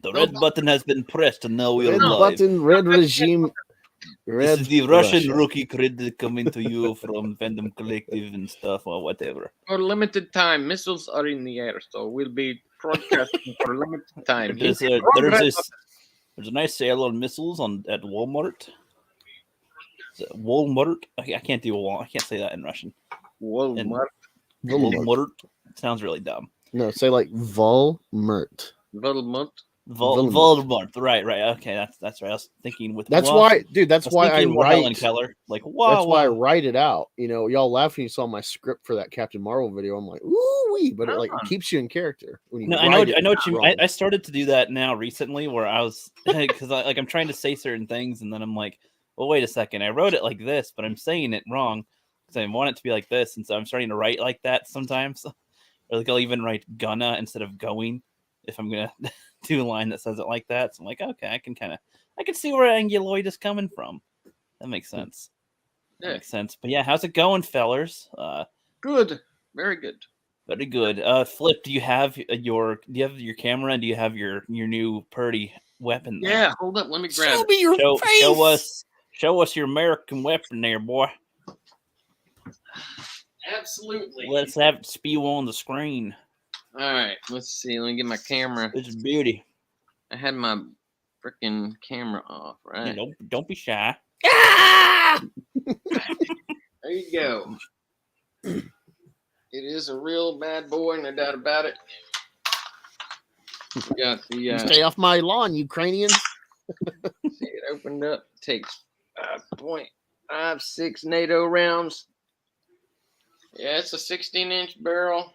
The red button has been pressed, and now we are Red live. button, red regime. This is the Russian rookie critic coming to you from Fandom Collective and stuff or whatever. For limited time, missiles are in the air, so we'll be broadcasting for limited time. There's a nice sale on missiles at Walmart. Walmart. I can't do Walmart. I can't say that in Russian. Walmart. Walmart. It sounds really dumb. No, say like Volmert. Volmart. Voldemort. Right. Okay, that's right. I was thinking with that's why, dude. That's why I write. Helen Keller. Like, wow. That's why I write it out. You know, y'all laugh when you saw my script for that Captain Marvel video. I'm like, ooh wee, but it keeps you in character. When you no, I know what you. I started to do that now recently, where I was because I'm trying to say certain things, and then I'm like, well, wait a second. I wrote it like this, but I'm saying it wrong because I want it to be like this, and so I'm starting to write like that sometimes. Or like I'll even write gonna instead of going if I'm gonna do a line that says it like that. So I'm like, okay, I can see where Anguloid is coming from. That makes sense. Yeah. That makes sense. But yeah, how's it going, fellers? Good. Very good. Very good. Flip, do you have your camera and do you have your new Purdy weapon there? Yeah, hold up, let me grab Show me your face. Show us your American weapon there, boy. Absolutely. Let's have it spew on the screen. All right, let's see. Let me get my camera. It's a beauty. I had my freaking camera off, right? Don't be shy. Ah! There you go. It is a real bad boy, no doubt about it. We got the stay off my lawn, Ukrainians. see, it opened up. It takes 5.56 NATO rounds. Yeah, it's a 16-inch barrel.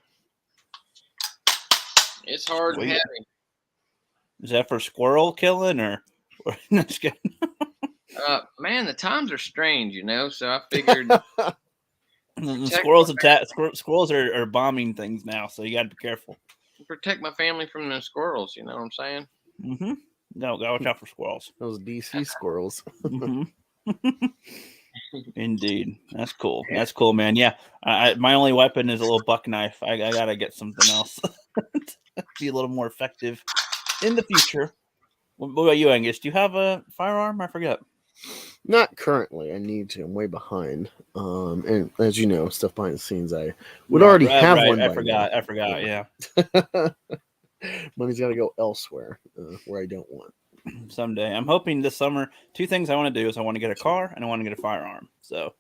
It's hard and heavy. Is that for squirrel killing or no, just kidding. Man, the times are strange, you know. So I figured squirrels are bombing things now, so you got to be careful. Protect my family from the squirrels. You know what I'm saying? Mm-hmm. No, gotta watch out for squirrels. Those DC squirrels. Mm-hmm. Indeed, that's cool. That's cool, man. Yeah, my only weapon is a little buck knife. I gotta get something else to be a little more effective in the future. What about you, Angus? Do you have a firearm? I forget. Not currently. I need to. I'm way behind. And as you know, stuff behind the scenes, I would already have one. I forgot. Yeah. Money's got to go elsewhere where I don't want. Someday. I'm hoping this summer, two things I want to do is I want to get a car and I want to get a firearm. So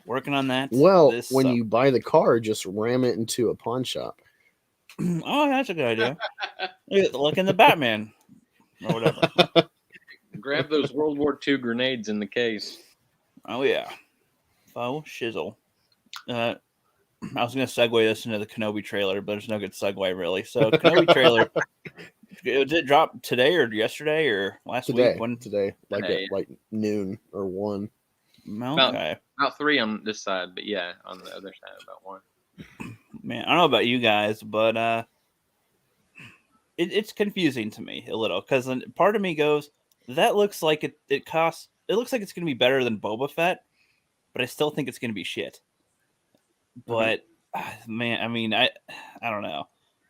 working on that. Well, when you buy the car, just ram it into a pawn shop. Oh, that's a good idea. Look in the Batman or whatever. Grab those World War II grenades in the case. Oh, yeah. Faux shizzle. I was going to segue this into the Kenobi trailer, but there's no good segue, really. So, Kenobi trailer, did it drop today or yesterday or last week? Today, like noon or 1. Okay. About 3 on this side, but yeah, on the other side, about 1. Man, I don't know about you guys, but it's confusing to me a little because part of me goes, that looks like it looks like it's going to be better than Boba Fett, but I still think it's going to be shit. But man, I mean, I don't know.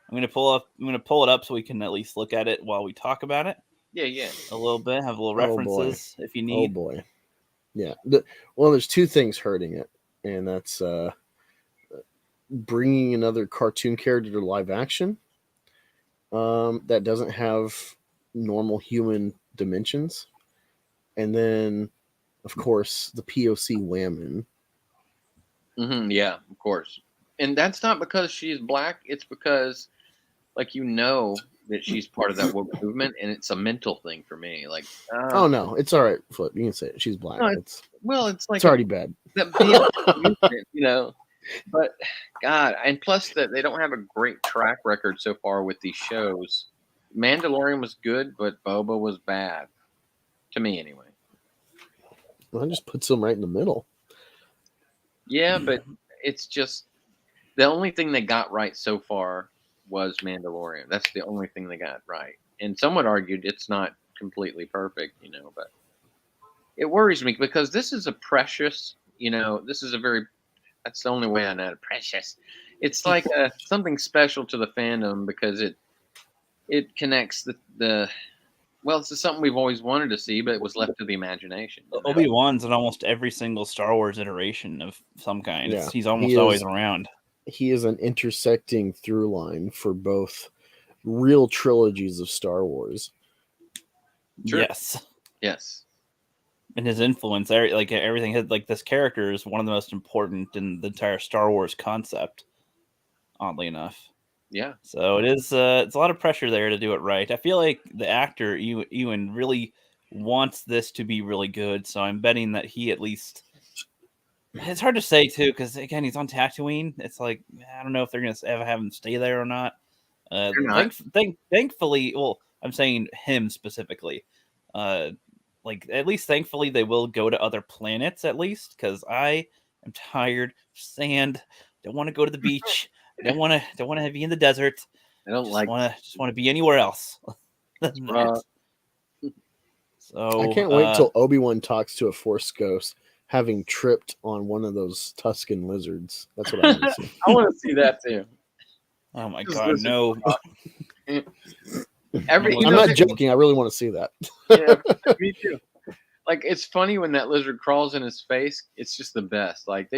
I'm going to pull it up so we can at least look at it while we talk about it. Yeah. A little bit, have a little references if you need. Oh boy. Yeah. There's 2 things hurting it, and that's bringing another cartoon character to live action that doesn't have normal human dimensions, and then of course the POC women. Yeah, of course. And that's not because she's black, it's because like that she's part of that woke movement, and it's a mental thing for me. Like oh no, it's all right, Flip, you can say it. She's black. No, it's like it's already bad. Movement, you know. But God, and plus that they don't have a great track record so far with these shows. Mandalorian was good, but Boba was bad. To me, anyway. Well, I just put some right in the middle. Yeah, but it's just the only thing they got right so far was Mandalorian. That's the only thing they got right. And some would argue it's not completely perfect, you know, but it worries me because this is a precious, you know, that's the only way I know it. Precious. It's like something special to the fandom because it connects the well, it's something we've always wanted to see, but it was left to the imagination. Obi-Wan's in almost every single Star Wars iteration of some kind. Yeah, He's almost always around. He is an intersecting through line for both real trilogies of Star Wars. Sure. Yes. And his influence, like everything, like this character is one of the most important in the entire Star Wars concept. Oddly enough. Yeah. So it is. It's a lot of pressure there to do it right. I feel like the actor Ewan really wants this to be really good. So I'm betting that he at least. It's hard to say too, because again, he's on Tatooine. It's like I don't know if they're gonna ever have him stay there or not. Thankfully, well, I'm saying him specifically. Like at least thankfully they will go to other planets at least, because I am tired of sand. Don't want to go to the beach. Don't want to be in the desert. I don't just want to be anywhere else. So I can't wait till Obi-Wan talks to a Force ghost having tripped on one of those Tusken lizards. That's what I want to see. I want to see that too. Oh my god, no. I'm not joking. I really want to see that. Yeah, me too. Like, it's funny when that lizard crawls in his face. It's just the best. Like,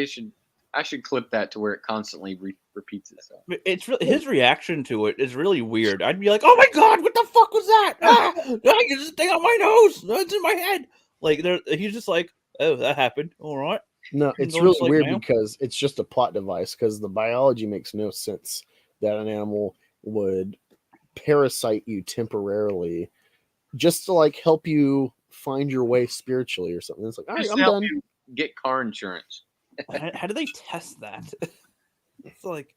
I should clip that to where it constantly repeats itself. It's really, his reaction to it is really weird. I'd be like, "Oh my god, what the fuck was that? Ah, I get this thing on my nose. It's in my head." Like, he's just like, "Oh, that happened. All right." No, it's really weird because it's just a plot device. Because the biology makes no sense that an animal would parasite you temporarily just to like help you find your way spiritually or something. It's like, all right, I'm done. Get car insurance. How do they test that? It's like,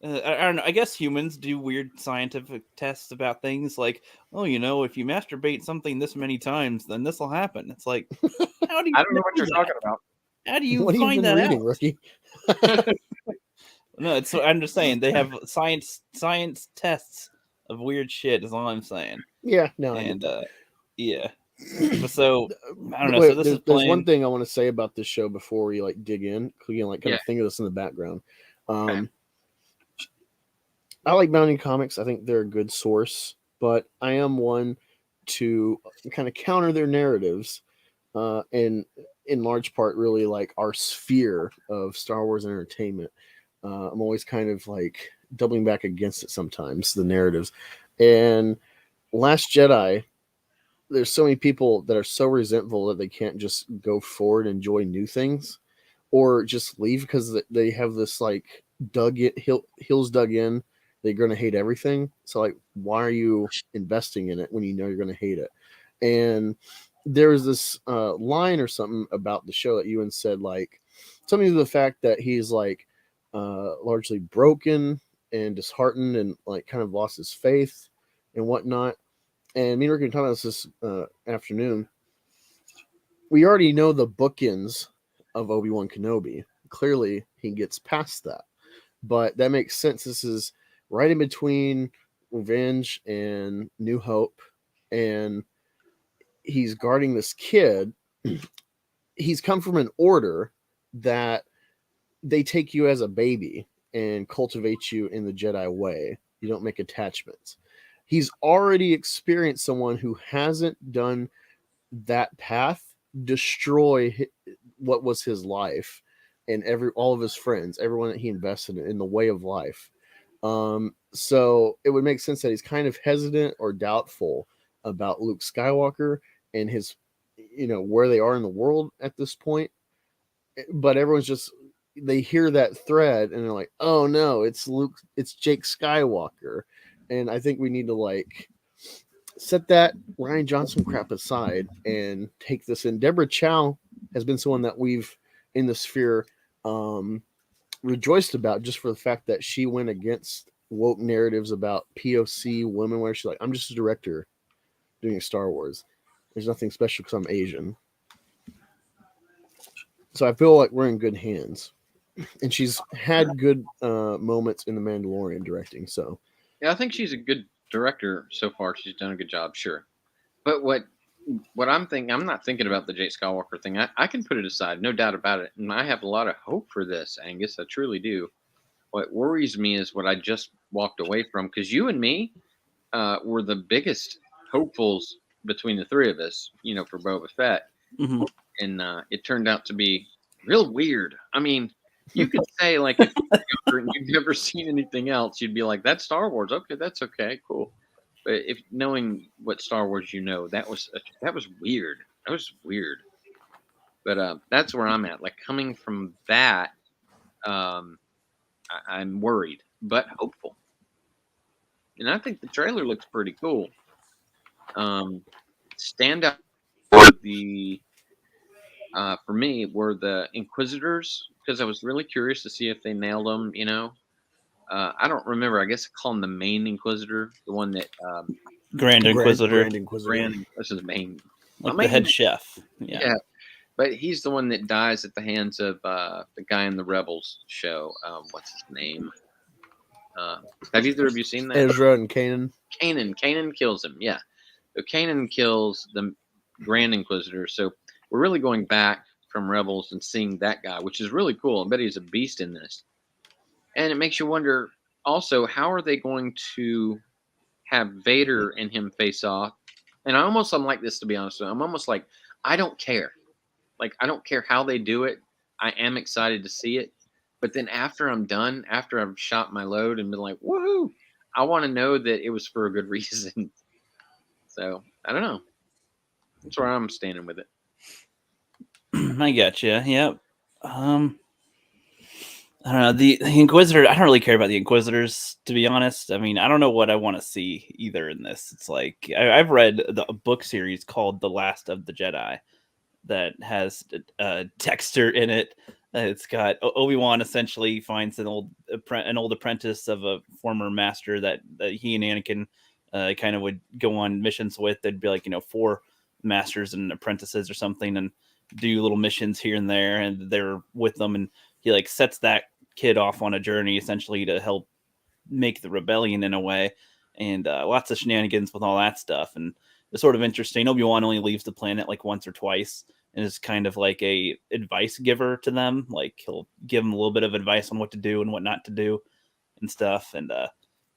I don't know. I guess humans do weird scientific tests about things like, oh, if you masturbate something this many times, then this will happen. It's like, how do you? I don't know what you're talking about. How do you what find that reading, out? Rookie? No, I'm just saying they have science tests of weird shit. Is all I'm saying. Yeah, no, and yeah. So I don't know. Wait, so there's one thing I want to say about this show before we like dig in. You can like kind of think of this in the background. I like Bounding Comics. I think they're a good source, but I am one to kind of counter their narratives, and in large part, really like our sphere of Star Wars entertainment. I'm always kind of like doubling back against it sometimes, the narratives. And Last Jedi, there's so many people that are so resentful that they can't just go forward and enjoy new things or just leave because they have this like heels dug in. They're going to hate everything. So like, why are you investing in it when you know you're going to hate it? And there was this line or something about the show that Ewan said, like something to the fact that he's like largely broken and disheartened and like kind of lost his faith and whatnot. And me and Rick were talking about this afternoon. We already know the bookends of Obi-Wan Kenobi. Clearly, he gets past that. But that makes sense. This is right in between Revenge and New Hope. And he's guarding this kid. He's come from an order that they take you as a baby and cultivate you in the Jedi way. You don't make attachments. He's already experienced someone who hasn't done that path destroy what was his life and all of his friends, everyone that he invested in the way of life. So it would make sense that he's kind of hesitant or doubtful about Luke Skywalker and his, where they are in the world at this point. But everyone's just, they hear that thread and they're like, oh no, it's Luke, it's Jake Skywalker. And I think we need to like set that Rian Johnson crap aside and take this in. Deborah Chow has been someone that we've in the sphere rejoiced about just for the fact that she went against woke narratives about POC women, where she's like, I'm just a director doing Star Wars. There's nothing special because I'm Asian. So I feel like we're in good hands. And she's had good moments in The Mandalorian directing. So yeah, I think she's a good director so far. She's done a good job, sure. But what I'm thinking, I'm not thinking about the Jake Skywalker thing. I can put it aside, no doubt about it. And I have a lot of hope for this, Angus. I truly do. What worries me is what I just walked away from. Because you and me, were the biggest hopefuls between the three of us, you know, for Boba Fett. Mhm. And it turned out to be real weird. I mean, you could say, like, if you've never seen anything else, you'd be like, that's Star Wars. Okay, that's okay, cool. But if knowing what Star Wars you know, that was weird. That was weird. But that's where I'm at. Like, coming from that, I'm worried, but hopeful. And I think the trailer looks pretty cool. Standout for me were the Inquisitors, because I was really curious to see if they nailed them. You know, I don't remember. I guess I call him the main Inquisitor, the one that Grand Inquisitor, Grand Inquisitor. Grand. This is main, like my the head main- chef. Yeah. Yeah, but he's the one that dies at the hands of the guy in the Rebels show. What's his name? Have either of you seen that? Ezra and Kanan. Kanan kills him. Yeah, so Kanan kills the Grand Inquisitor. So we're really going back from Rebels and seeing that guy, which is really cool. I bet he's a beast in this. And it makes you wonder also, how are they going to have Vader and him face off? And I'm like this, to be honest with you. I'm almost like, I don't care. Like, I don't care how they do it. I am excited to see it. But then after I'm done, after I've shot my load and been like, woohoo, I want to know that it was for a good reason. So, I don't know. That's where I'm standing with it. I get you. Yep. I don't know, the Inquisitor. I don't really care about the Inquisitors, to be honest. I mean, I don't know what I want to see either in this. It's like I've read a book series called The Last of the Jedi that has Dexter in it. It's got Obi-Wan essentially finds an old apprentice of a former master that he and Anakin kind of would go on missions with. There'd be like 4 masters and apprentices or something, and do little missions here and there, and they're with them, and he like sets that kid off on a journey essentially to help make the rebellion in a way, and lots of shenanigans with all that stuff. And it's sort of interesting. Obi-Wan only leaves the planet like once or twice and is kind of like a advice giver to them. Like, he'll give them a little bit of advice on what to do and what not to do and stuff, and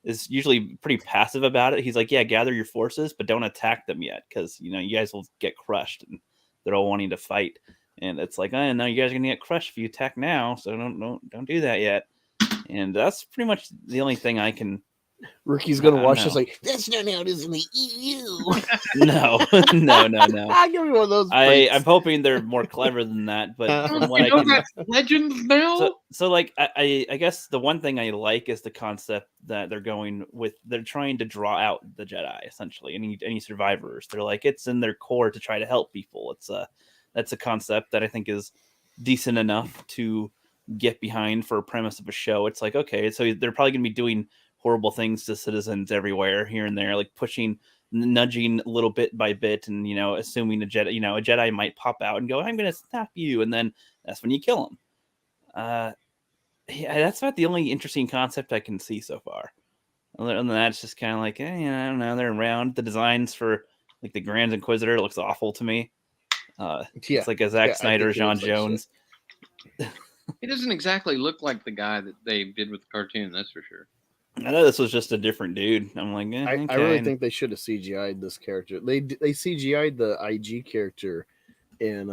is usually pretty passive about it. He's like, yeah, gather your forces, but don't attack them yet, because you guys will get crushed, and they're all wanting to fight. And it's like, oh, no, you guys are gonna get crushed if you attack now, so don't do that yet. And that's pretty much the only thing I can. Ricky's gonna watch know. this like, that's not how it is in the EU. No. Give me one of those. I'm hoping they're more clever than that, but from what I can. That's Legends now. So like I guess the one thing I like is the concept that they're going with. They're trying to draw out the Jedi, essentially, any survivors. They're like, it's in their core to try to help people. That's a concept that I think is decent enough to get behind for a premise of a show. It's like, okay, so they're probably going to be doing horrible things to citizens everywhere, here and there, like nudging a little bit by bit, and assuming a Jedi might pop out and go, I'm going to snap you, and then that's when you kill him. Yeah, that's about the only interesting concept I can see so far. Other than that, it's just kind of like, I don't know, they're around. The designs for like the Grand Inquisitor looks awful to me. It's like a Zack Snyder, John Jones. He doesn't exactly look like the guy that they did with the cartoon, that's for sure. I know this was just a different dude. I'm like, okay. I really think they should have CGI'd this character. They CGI'd the IG character in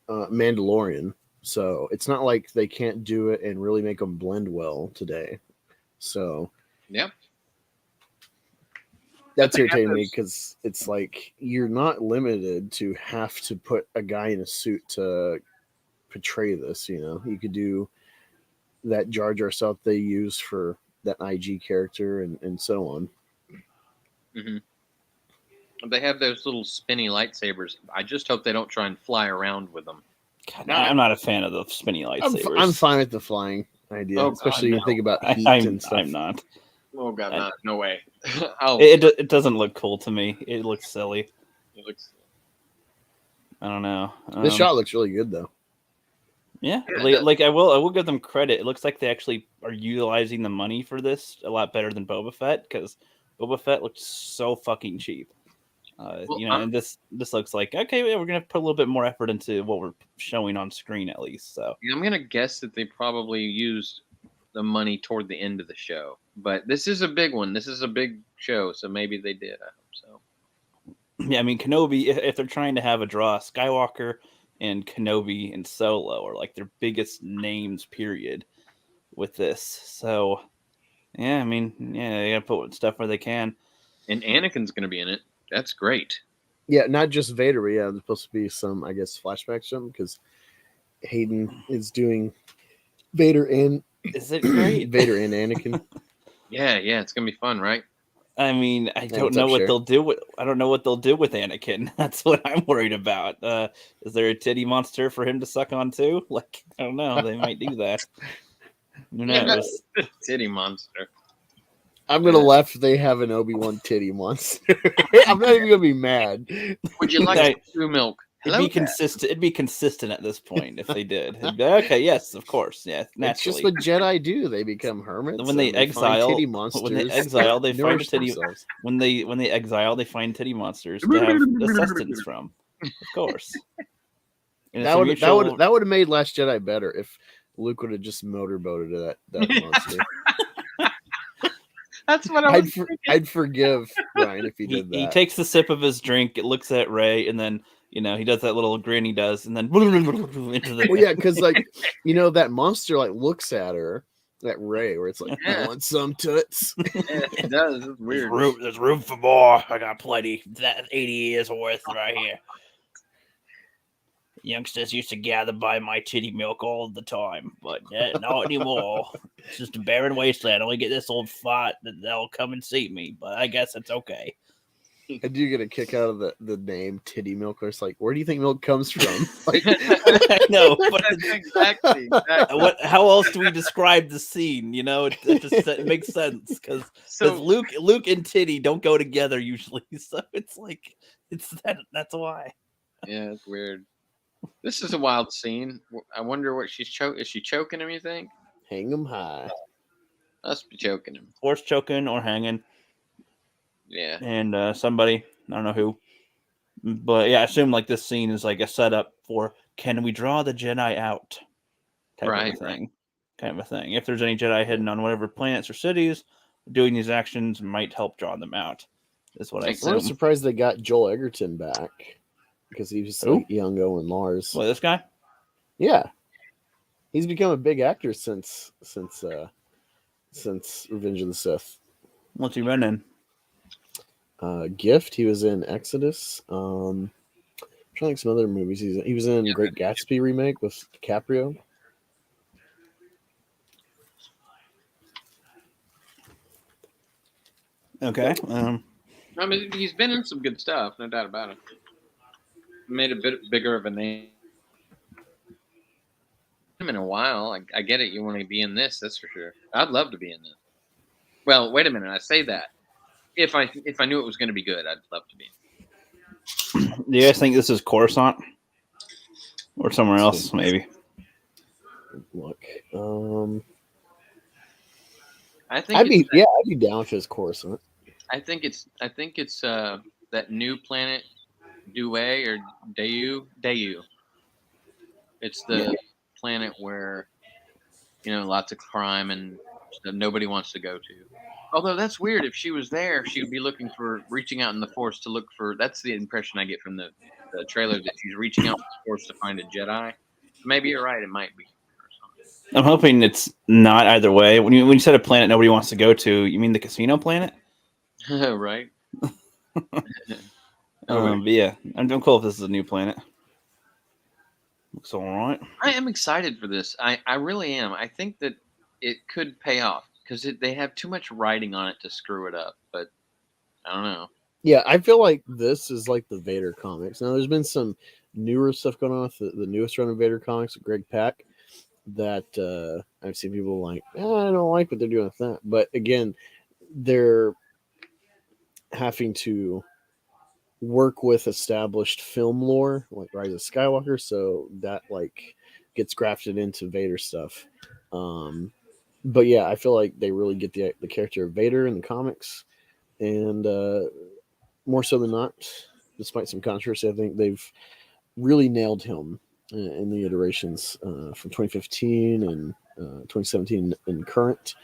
Mandalorian, so it's not like they can't do it and really make them blend well today. So yeah, that's irritating me, because it's like you're not limited to have to put a guy in a suit to portray this. You could do that Jar Jar stuff they use for that IG character and so on. Mm-hmm. They have those little spinny lightsabers. I just hope they don't try and fly around with them. God, I'm not a fan of the spinny lightsabers. I'm fine with the flying idea, especially when you think about heat and stuff. I'm not. Oh God, no way. It doesn't look cool to me. It looks silly. I don't know. This shot looks really good though. Yeah, like I will give them credit. It looks like they actually are utilizing the money for this a lot better than Boba Fett, because Boba Fett looked so fucking cheap. And this looks like, okay, we're gonna put a little bit more effort into what we're showing on screen, at least. So I'm gonna guess that they probably used the money toward the end of the show. But this is a big one. This is a big show, so maybe they did. I hope so. Yeah, I mean, Kenobi, if they're trying to have a draw, Skywalker and Kenobi and Solo are like their biggest names, period, with this. So, yeah, I mean, yeah, they gotta put stuff where they can. And Anakin's going to be in it. That's great. Yeah, not just Vader, but yeah, there's supposed to be some, I guess, flashbacks to him because Hayden is doing Vader and Is it great? Vader and Anakin. Yeah, it's going to be fun, right? I mean, I don't what's know up, what Cher? they'll do with. I don't know what they'll do with Anakin. That's what I'm worried about. Is there a titty monster for him to suck on too? Like, I don't know. They might do that. Who knows? Titty monster. I'm gonna laugh if they have an Obi-Wan titty monster. I'm not even gonna be mad. Would you like some milk? It'd be consistent. It'd be consistent at this point if they did. It'd be, okay, yes, of course, yeah, naturally. It's just what Jedi do. They become hermits. When they exile, titty monsters. when they exile, they find a titty. Themselves. When they exile, they find titty monsters to have sustenance from. Of course. And That would have made Last Jedi better if Luke would have just motorboated that monster. That's what I'd forgive Ryan if he did that. He takes the sip of his drink, it looks at Rey, and then he does that little grin he does, and then into the. Well, yeah, because that monster looks at her, at Rey, where it's like, I want some toots. It does. It's weird. There's room for more. I got plenty. That 80 years worth right here. Youngsters used to gather by my titty milk all the time, but not anymore. It's just a barren wasteland. I only get this old fart that'll come and see me, but I guess it's okay. I do get a kick out of the name Titty Milk. Where it's like, where do you think milk comes from? Like, I know, but exactly. How else do we describe the scene? It makes sense because Luke and Titty don't go together usually, so it's like that's why. Yeah, it's weird. This is a wild scene. I wonder what she's choking. Is she choking him, you think? Hang him high. Must be choking him. Force choking or hanging. Yeah. And somebody, I don't know who. But yeah, I assume this scene is like a setup for, can we draw the Jedi out? Type of a thing. Kind of a thing. If there's any Jedi hidden on whatever planets or cities, doing these actions might help draw them out. Is what I assume. I'm surprised they got Joel Egerton back. Because he was young Owen Lars. What, this guy? Yeah, he's become a big actor since Revenge of the Sith. What's he been in? Gift. He was in Exodus. I'm trying to think some other movies. He was in Great Gatsby remake with DiCaprio. Okay. I mean, he's been in some good stuff, no doubt about it. Made a bit bigger of a name in a while. I get it. You want to be in this, that's for sure. I'd love to be in this. Well, wait a minute. I say that if I knew it was going to be good, I'd love to be in it. Do you guys think this is Coruscant or somewhere else? Maybe. Look, I think I'd be down if it's Coruscant. I think it's that new planet. Due or Dayu. It's the planet where lots of crime and nobody wants to go to. Although that's weird. If she was there, she would be reaching out in the Force to look for. That's the impression I get from the trailer, that she's reaching out in the Force to find a Jedi. Maybe you're right. It might be. I'm hoping it's not either way. When you said a planet nobody wants to go to, you mean the casino planet? Right. But yeah, I'm cool if this is a new planet. Looks all right. I am excited for this. I really am. I think that it could pay off because they have too much writing on it to screw it up. But I don't know. Yeah, I feel like this is like the Vader comics. Now, there's been some newer stuff going on with the newest run of Vader comics with Greg Pak that I've seen people like, I don't like what they're doing with that. But again, they're having to work with established film lore like Rise of Skywalker, so that gets grafted into Vader stuff. But yeah, I feel like they really get the character of Vader in the comics, and more so than not, despite some controversy, I think they've really nailed him in the iterations from 2015 and 2017 and current.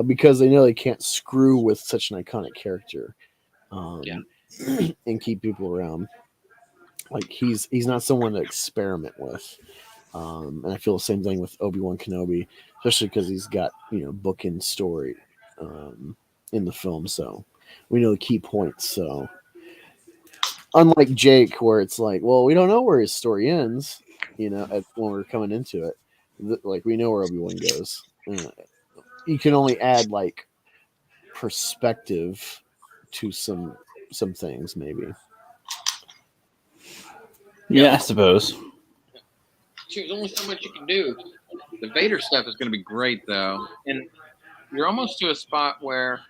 because they know they can't screw with such an iconic character, Yeah. and keep people around. Like he's not someone to experiment with. And I feel the same thing with Obi-Wan Kenobi, especially because he's got bookend story in the film, so we know the key points. So unlike Jake, where it's like, well, we don't know where his story ends, when we're coming into it, like we know where Obi-Wan goes. You can only add like perspective to some things, maybe. Yeah, I suppose. There's only so much you can do. The Vader stuff is going to be great, though, and you're almost to a spot where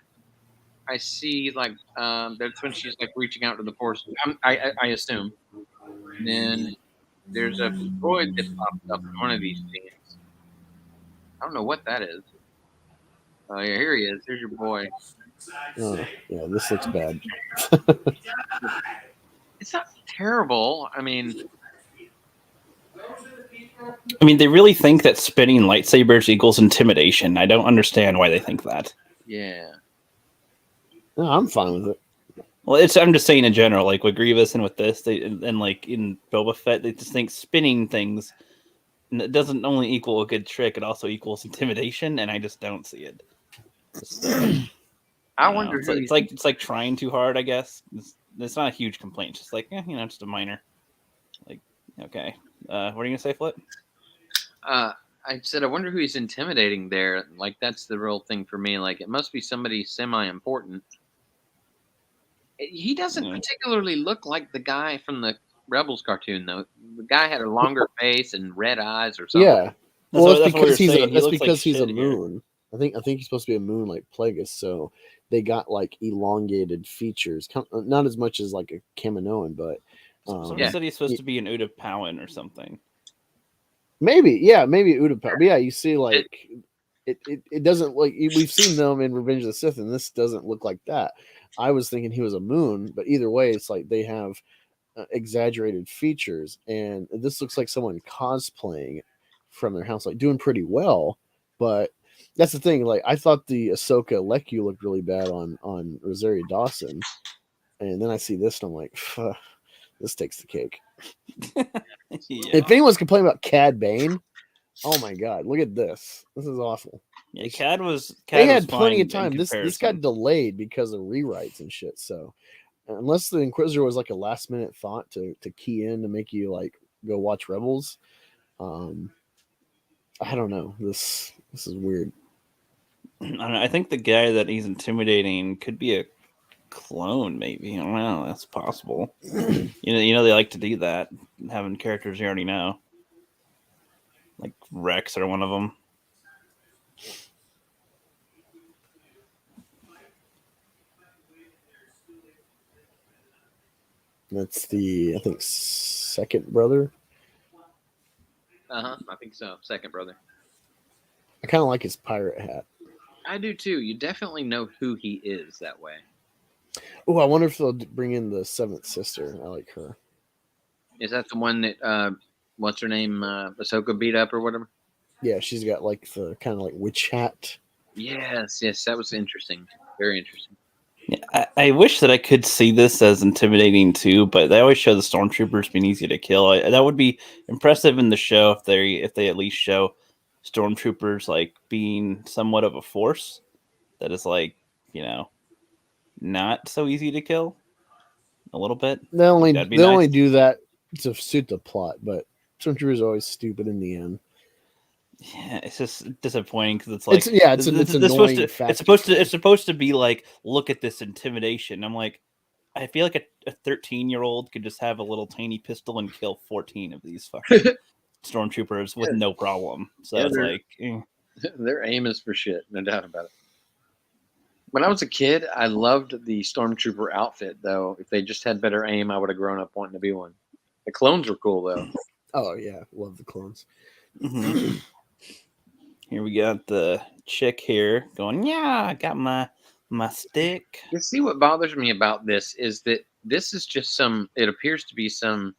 I see like that's when she's like reaching out to the Force. I assume. And then there's a droid that pops up in one of these scenes. I don't know what that is. Oh yeah, here he is. Here's your boy. Oh, yeah, this looks bad. It's not terrible. I mean, they really think that spinning lightsabers equals intimidation. I don't understand why they think that. yeah. No, I'm fine with it. Well, I'm just saying in general, like with Grievous and with this, and like in Boba Fett, they just think spinning things, and it doesn't only equal a good trick; it also equals intimidation, and I just don't see it. I wonder. It's like trying too hard. I guess it's not a huge complaint. Just like just a minor. Like okay, what are you gonna say, Flip? I said I wonder who he's intimidating there. Like that's the real thing for me. Like it must be somebody semi-important. He doesn't particularly look like the guy from the Rebels cartoon, though. The guy had a longer face and red eyes or something. Yeah. Well, that's because he's a moon. I think he's supposed to be a moon like Plagueis, so they got like elongated features. Not as much as like a Kaminoan, but somebody said he's supposed to be an Utapauan or something. Maybe Utapau. But yeah, you see like it doesn't like we've seen them in Revenge of the Sith, and this doesn't look like that. I was thinking he was a moon, but either way, it's like they have exaggerated features, and this looks like someone cosplaying from their house, like doing pretty well. But that's the thing. Like I thought the Ahsoka Leku looked really bad on Rosario Dawson, and then I see this, and I'm like, this takes the cake. Yeah. If anyone's complaining about Cad Bane, oh my god, look at this. This is awful. Yeah, Cad they was had plenty of fine time. This got delayed because of rewrites and shit. So unless the Inquisitor was like a last minute thought to key in to make you like go watch Rebels, I don't know. This is weird. I don't know. I think the guy that he's intimidating could be a clone, maybe. I don't know. That's possible. They like to do that, having characters you already know. Like Rex or one of them. That's I think, second brother. I think so. Second brother. I kind of like his pirate hat. I do too. You definitely know who he is that way. Oh, I wonder if they'll bring in the seventh sister. I like her. Is that the one that what's her name? Ahsoka beat up or whatever? Yeah, she's got like the kind of like witch hat. Yes, that was interesting. Very interesting. Yeah, I wish that I could see this as intimidating too, but they always show the stormtroopers being easy to kill. That would be impressive in the show if they at least show stormtroopers like being somewhat of a force that is like not so easy to kill. A little bit. They only do that to suit the plot, but stormtroopers are always stupid in the end. Yeah, it's just disappointing because it's like it's supposed to be like, look at this intimidation. I'm like, I feel like a 13-year-old could just have a little tiny pistol and kill 14 of these fucking stormtroopers with no problem. So it's like their aim is for shit, no doubt about it. When I was a kid, I loved the stormtrooper outfit. Though, if they just had better aim, I would have grown up wanting to be one. The clones were cool though. Oh yeah, love the clones. Mm-hmm. Here we got the chick here going, yeah, I got my stick. You see what bothers me about this is that this is just it appears to be some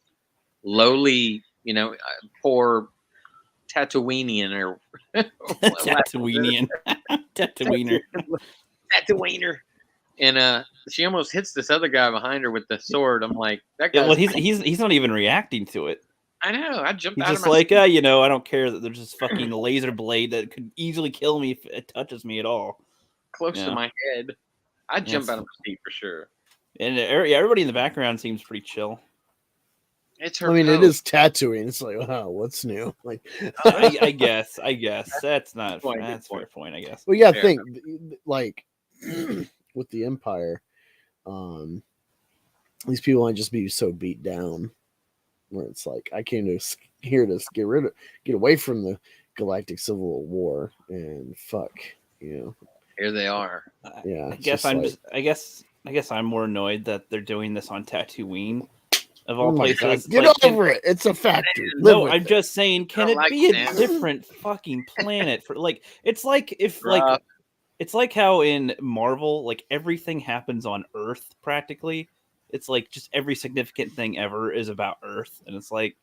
lowly, poor Tatooinean or Tatooinean. Tatooiner. Tatooiner. And she almost hits this other guy behind her with the sword. I'm like, that Yeah, guy's. well, he's not even reacting to it. I know. I jumped He's out just of my like, seat. I don't care that there's this fucking laser blade that could easily kill me if it touches me at all. Close to Yeah. my head. I'd jump Yes. out of my seat for sure. And everybody in the background seems pretty chill. It's her. I mean, it pose. is tattooing. It's like, wow, what's new? Like, I guess that's not Point, that's a good fair point. I guess. well, yeah, Fair think like with the Empire, these people might just be so beat down, where it's like, I came to here to get away from the Galactic Civil War, and fuck, Here they are. yeah. I it's guess just I'm like, just. I guess I'm more annoyed that they're doing this on Tatooine, of all oh my God, places. get Like, over it. It's a factory. No, Live with I'm it. just saying, can don't it like be a that. different fucking planet for like? It's like if Rough. like, it's like how in Marvel, like everything happens on Earth practically. It's like just every significant thing ever is about Earth, and it's like,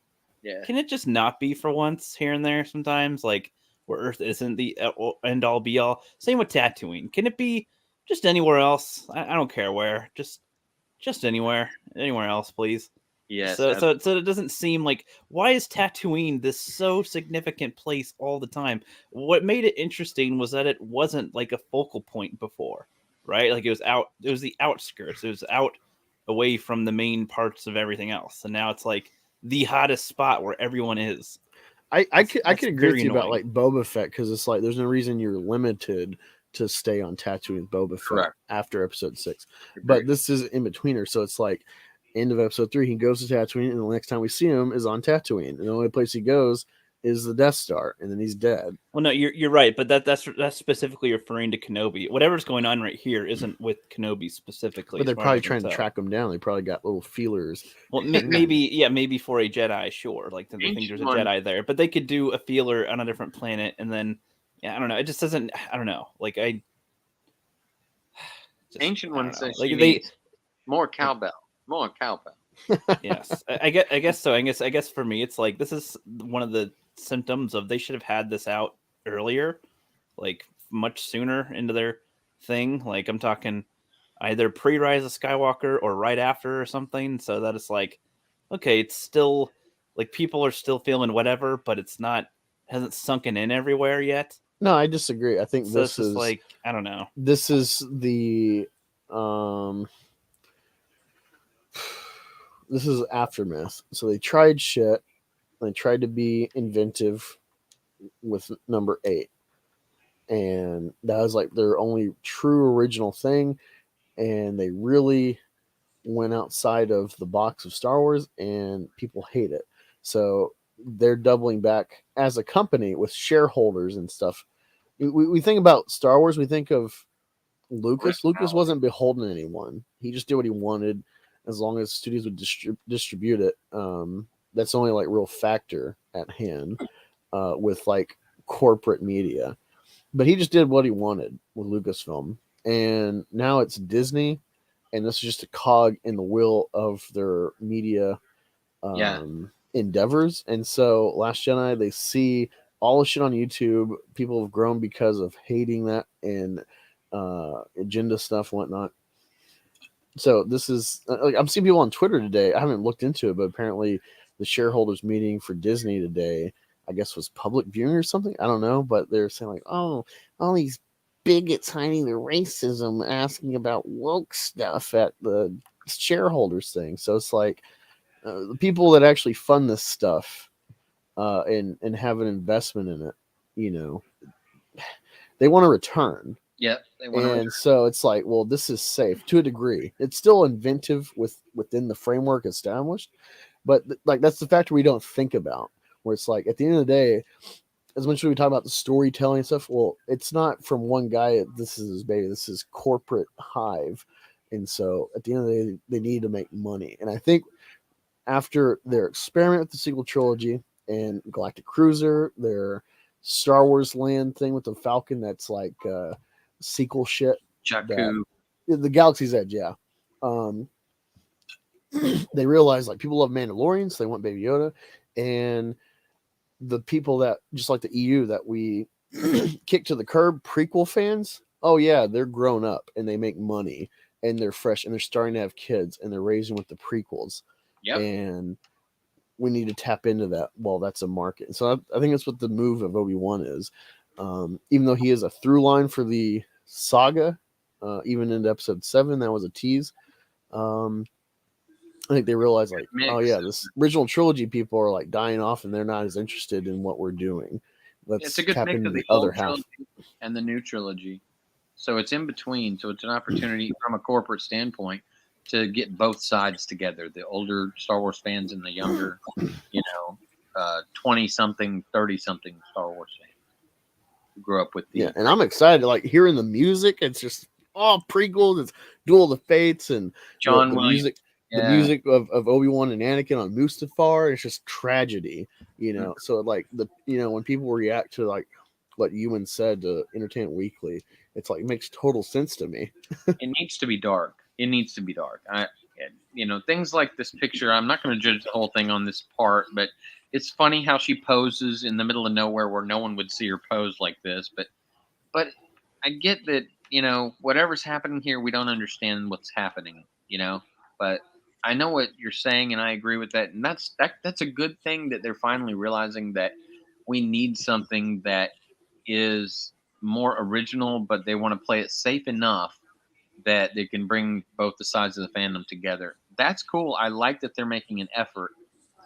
Yeah. can it just not be for once here and there sometimes? Like where Earth isn't the end all be all. Same with Tatooine. Can it be just anywhere else? I don't care where. Just anywhere else, please. Yes. So it doesn't seem like, why is Tatooine this so significant place all the time? What made it interesting was that it wasn't like a focal point before, right? Like it was the outskirts. It was out away from the main parts of everything else. And now it's like the hottest spot where everyone is. I could That's agree with very you about annoying. like Boba Fett, because it's like there's no reason you're limited to stay on Tatooine with Boba Fett Correct. after episode 6. Agreed. But this is in betweener, so it's like end of episode 3, he goes to Tatooine, and the next time we see him is on Tatooine, and the only place he goes is the Death Star, and then he's dead. Well, no, you're right, but that's specifically referring to Kenobi. Whatever's going on right here isn't with Kenobi specifically. But they're as far probably as I can trying to tell. track him down. They probably got little feelers. Well, maybe for a Jedi, sure. Like they think there's a Jedi there, but they could do a feeler on a different planet, and then I don't know. It just doesn't. I don't know. Like Ancient One says like she they needs more cowbell. More cowbell. yes, I guess so. I guess for me, it's like this is one of the symptoms of they should have had this out earlier, like much sooner into their thing. Like I'm talking either pre-Rise of Skywalker or right after or something, so that it's like, okay, it's still like people are still feeling whatever, but it's not hasn't sunken in everywhere yet. No, I disagree. I think So this it's just is like, I don't know. This is the this is aftermath. So they tried shit. They tried to be inventive with number 8, and that was like their only true original thing. And they really went outside of the box of Star Wars, and people hate it. So they're doubling back as a company with shareholders and stuff. We think about Star Wars, we think of Lucas. Lucas wasn't beholden to anyone. He just did what he wanted as long as studios would distribute it. That's the only like real factor at hand with like corporate media. But he just did what he wanted with Lucasfilm. And now it's Disney, and this is just a cog in the wheel of their media endeavors. And so Last Jedi, they see all the shit on YouTube. People have grown because of hating that and agenda stuff and whatnot. So this is like, I'm seeing people on Twitter today. I haven't looked into it, but apparently the shareholders meeting for Disney today, I guess, was public viewing or something. I don't know, but they're saying like, oh, all these bigots hiding their racism, asking about woke stuff at the shareholders thing. So it's like the people that actually fund this stuff and have an investment in it, they want to return. Yep. And so it's like, well, this is safe to a degree. It's still inventive within the framework established, but like that's the factor we don't think about. Where it's like at the end of the day, as much as we talk about the storytelling and stuff, well, it's not from one guy. This is his baby. This is corporate hive, and so at the end of the day, they need to make money. And I think after their experiment with the sequel trilogy and Galactic Cruiser, their Star Wars Land thing with the Falcon, that's like sequel shit. Jakku. The Galaxy's Edge, yeah. They realized like people love Mandalorians, so they want Baby Yoda, and the people that just like the EU that we kick to the curb, prequel fans. Oh yeah, they're grown up and they make money and they're fresh and they're starting to have kids and they're raising with the prequels. Yep. And we need to tap into that. Well, that's a market. So I think that's what the move of Obi-Wan is. Even though he is a through line for the saga, even in episode 7, that was a tease. I think they realized like, oh yeah, this original trilogy people are like dying off and they're not as interested in what we're doing. It's a good tap mix into of the other old half. trilogy and the new trilogy. So it's in between. So it's an opportunity from a corporate standpoint to get both sides together, the older Star Wars fans and the younger, 20-something, 30-something Star Wars fans who grew up with the... Yeah, and I'm excited. Like, hearing the music, it's just, prequels. It's Duel of the Fates and John the Williams. music. Yeah. The music of Obi-Wan and Anakin on Mustafar, it's just tragedy, Mm-hmm. So like when people react to like what Ewan said to Entertainment Weekly, it's like, it makes total sense to me. It needs to be dark. It needs to be dark. Things like this picture, I'm not going to judge the whole thing on this part, but it's funny how she poses in the middle of nowhere where no one would see her pose like this. But I get that, whatever's happening here, we don't understand what's happening, but I know what you're saying, and I agree with that. And that's a good thing that they're finally realizing that we need something that is more original, but they want to play it safe enough that they can bring both the sides of the fandom together. That's cool. I like that they're making an effort.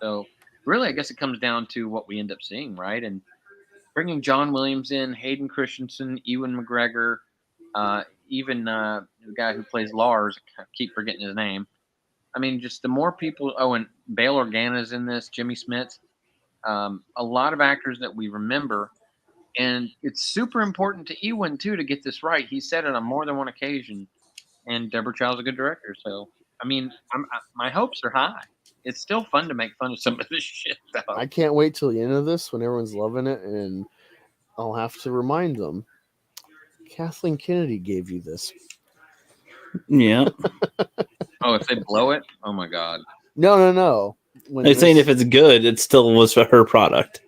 So really, I guess it comes down to what we end up seeing, right? And bringing John Williams in, Hayden Christensen, Ewan McGregor, even the guy who plays Lars, I keep forgetting his name. I mean, just the more people. Oh, and Bail Organa's in this, Jimmy Smits. A lot of actors that we remember. And it's super important to Ewan, too, to get this right. He said it on more than one occasion. And Deborah Chow's a good director. So, I mean, my hopes are high. It's still fun to make fun of some of this shit, though. I can't wait till the end of this when everyone's loving it, and I'll have to remind them, Kathleen Kennedy gave you this. Yeah. Oh, if they blow it? Oh, my God. No. They're saying if it's good, it still was for her product.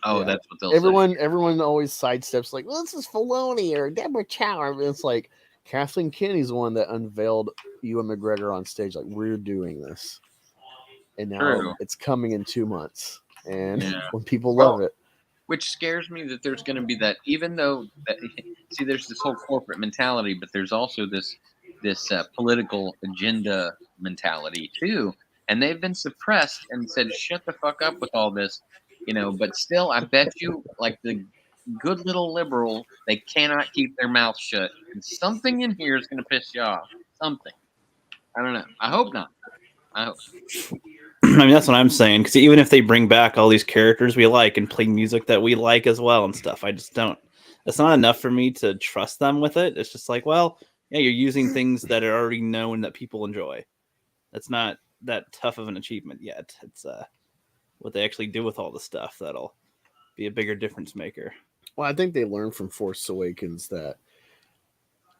Oh, Yeah. that's what they'll say. Everyone always sidesteps like, well, this is Filoni or Deborah Chow. It's like, Kathleen Kennedy's the one that unveiled Ewan McGregor on stage. Like, we're doing this. And now it's coming in 2 months. And when people love it. Which scares me that there's going to be that, even though, there's this whole corporate mentality, but there's also this political agenda mentality, too. And they've been suppressed and said, shut the fuck up with all this, but still, I bet you, like the good little liberal, they cannot keep their mouth shut. And something in here is going to piss you off. Something. I don't know. I hope not. I hope. I mean, that's what I'm saying. Because even if they bring back all these characters we like and play music that we like as well and stuff, I just don't. It's not enough for me to trust them with it. It's just like, well, yeah, you're using things that are already known that people enjoy. That's not that tough of an achievement yet. It's what they actually do with all the stuff that'll be a bigger difference maker. Well, I think they learned from Force Awakens that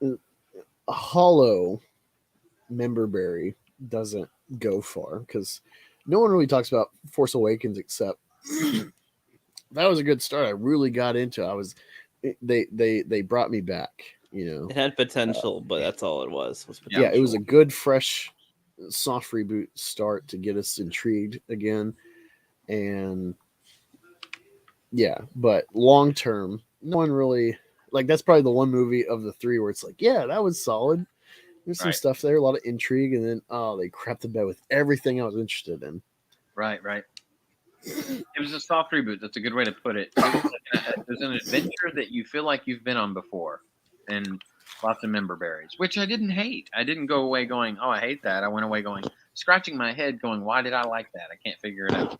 a hollow memberberry doesn't go far, because no one really talks about Force Awakens except that was a good start. I really got into it. They brought me back, It had potential, but that's all it was potential. Yeah, it was a good, fresh, soft reboot start to get us intrigued again. And yeah, but long term, no one really, like, that's probably the one movie of the 3 where it's like, yeah, that was solid. There's some stuff there, a lot of intrigue, and then they crapped the bed with everything I was interested in. Right. It was a soft reboot. That's a good way to put it. It was an adventure that you feel like you've been on before, and lots of member berries, which I didn't hate. I didn't go away going, oh, I hate that. I went away going, scratching my head going, why did I like that? I can't figure it out.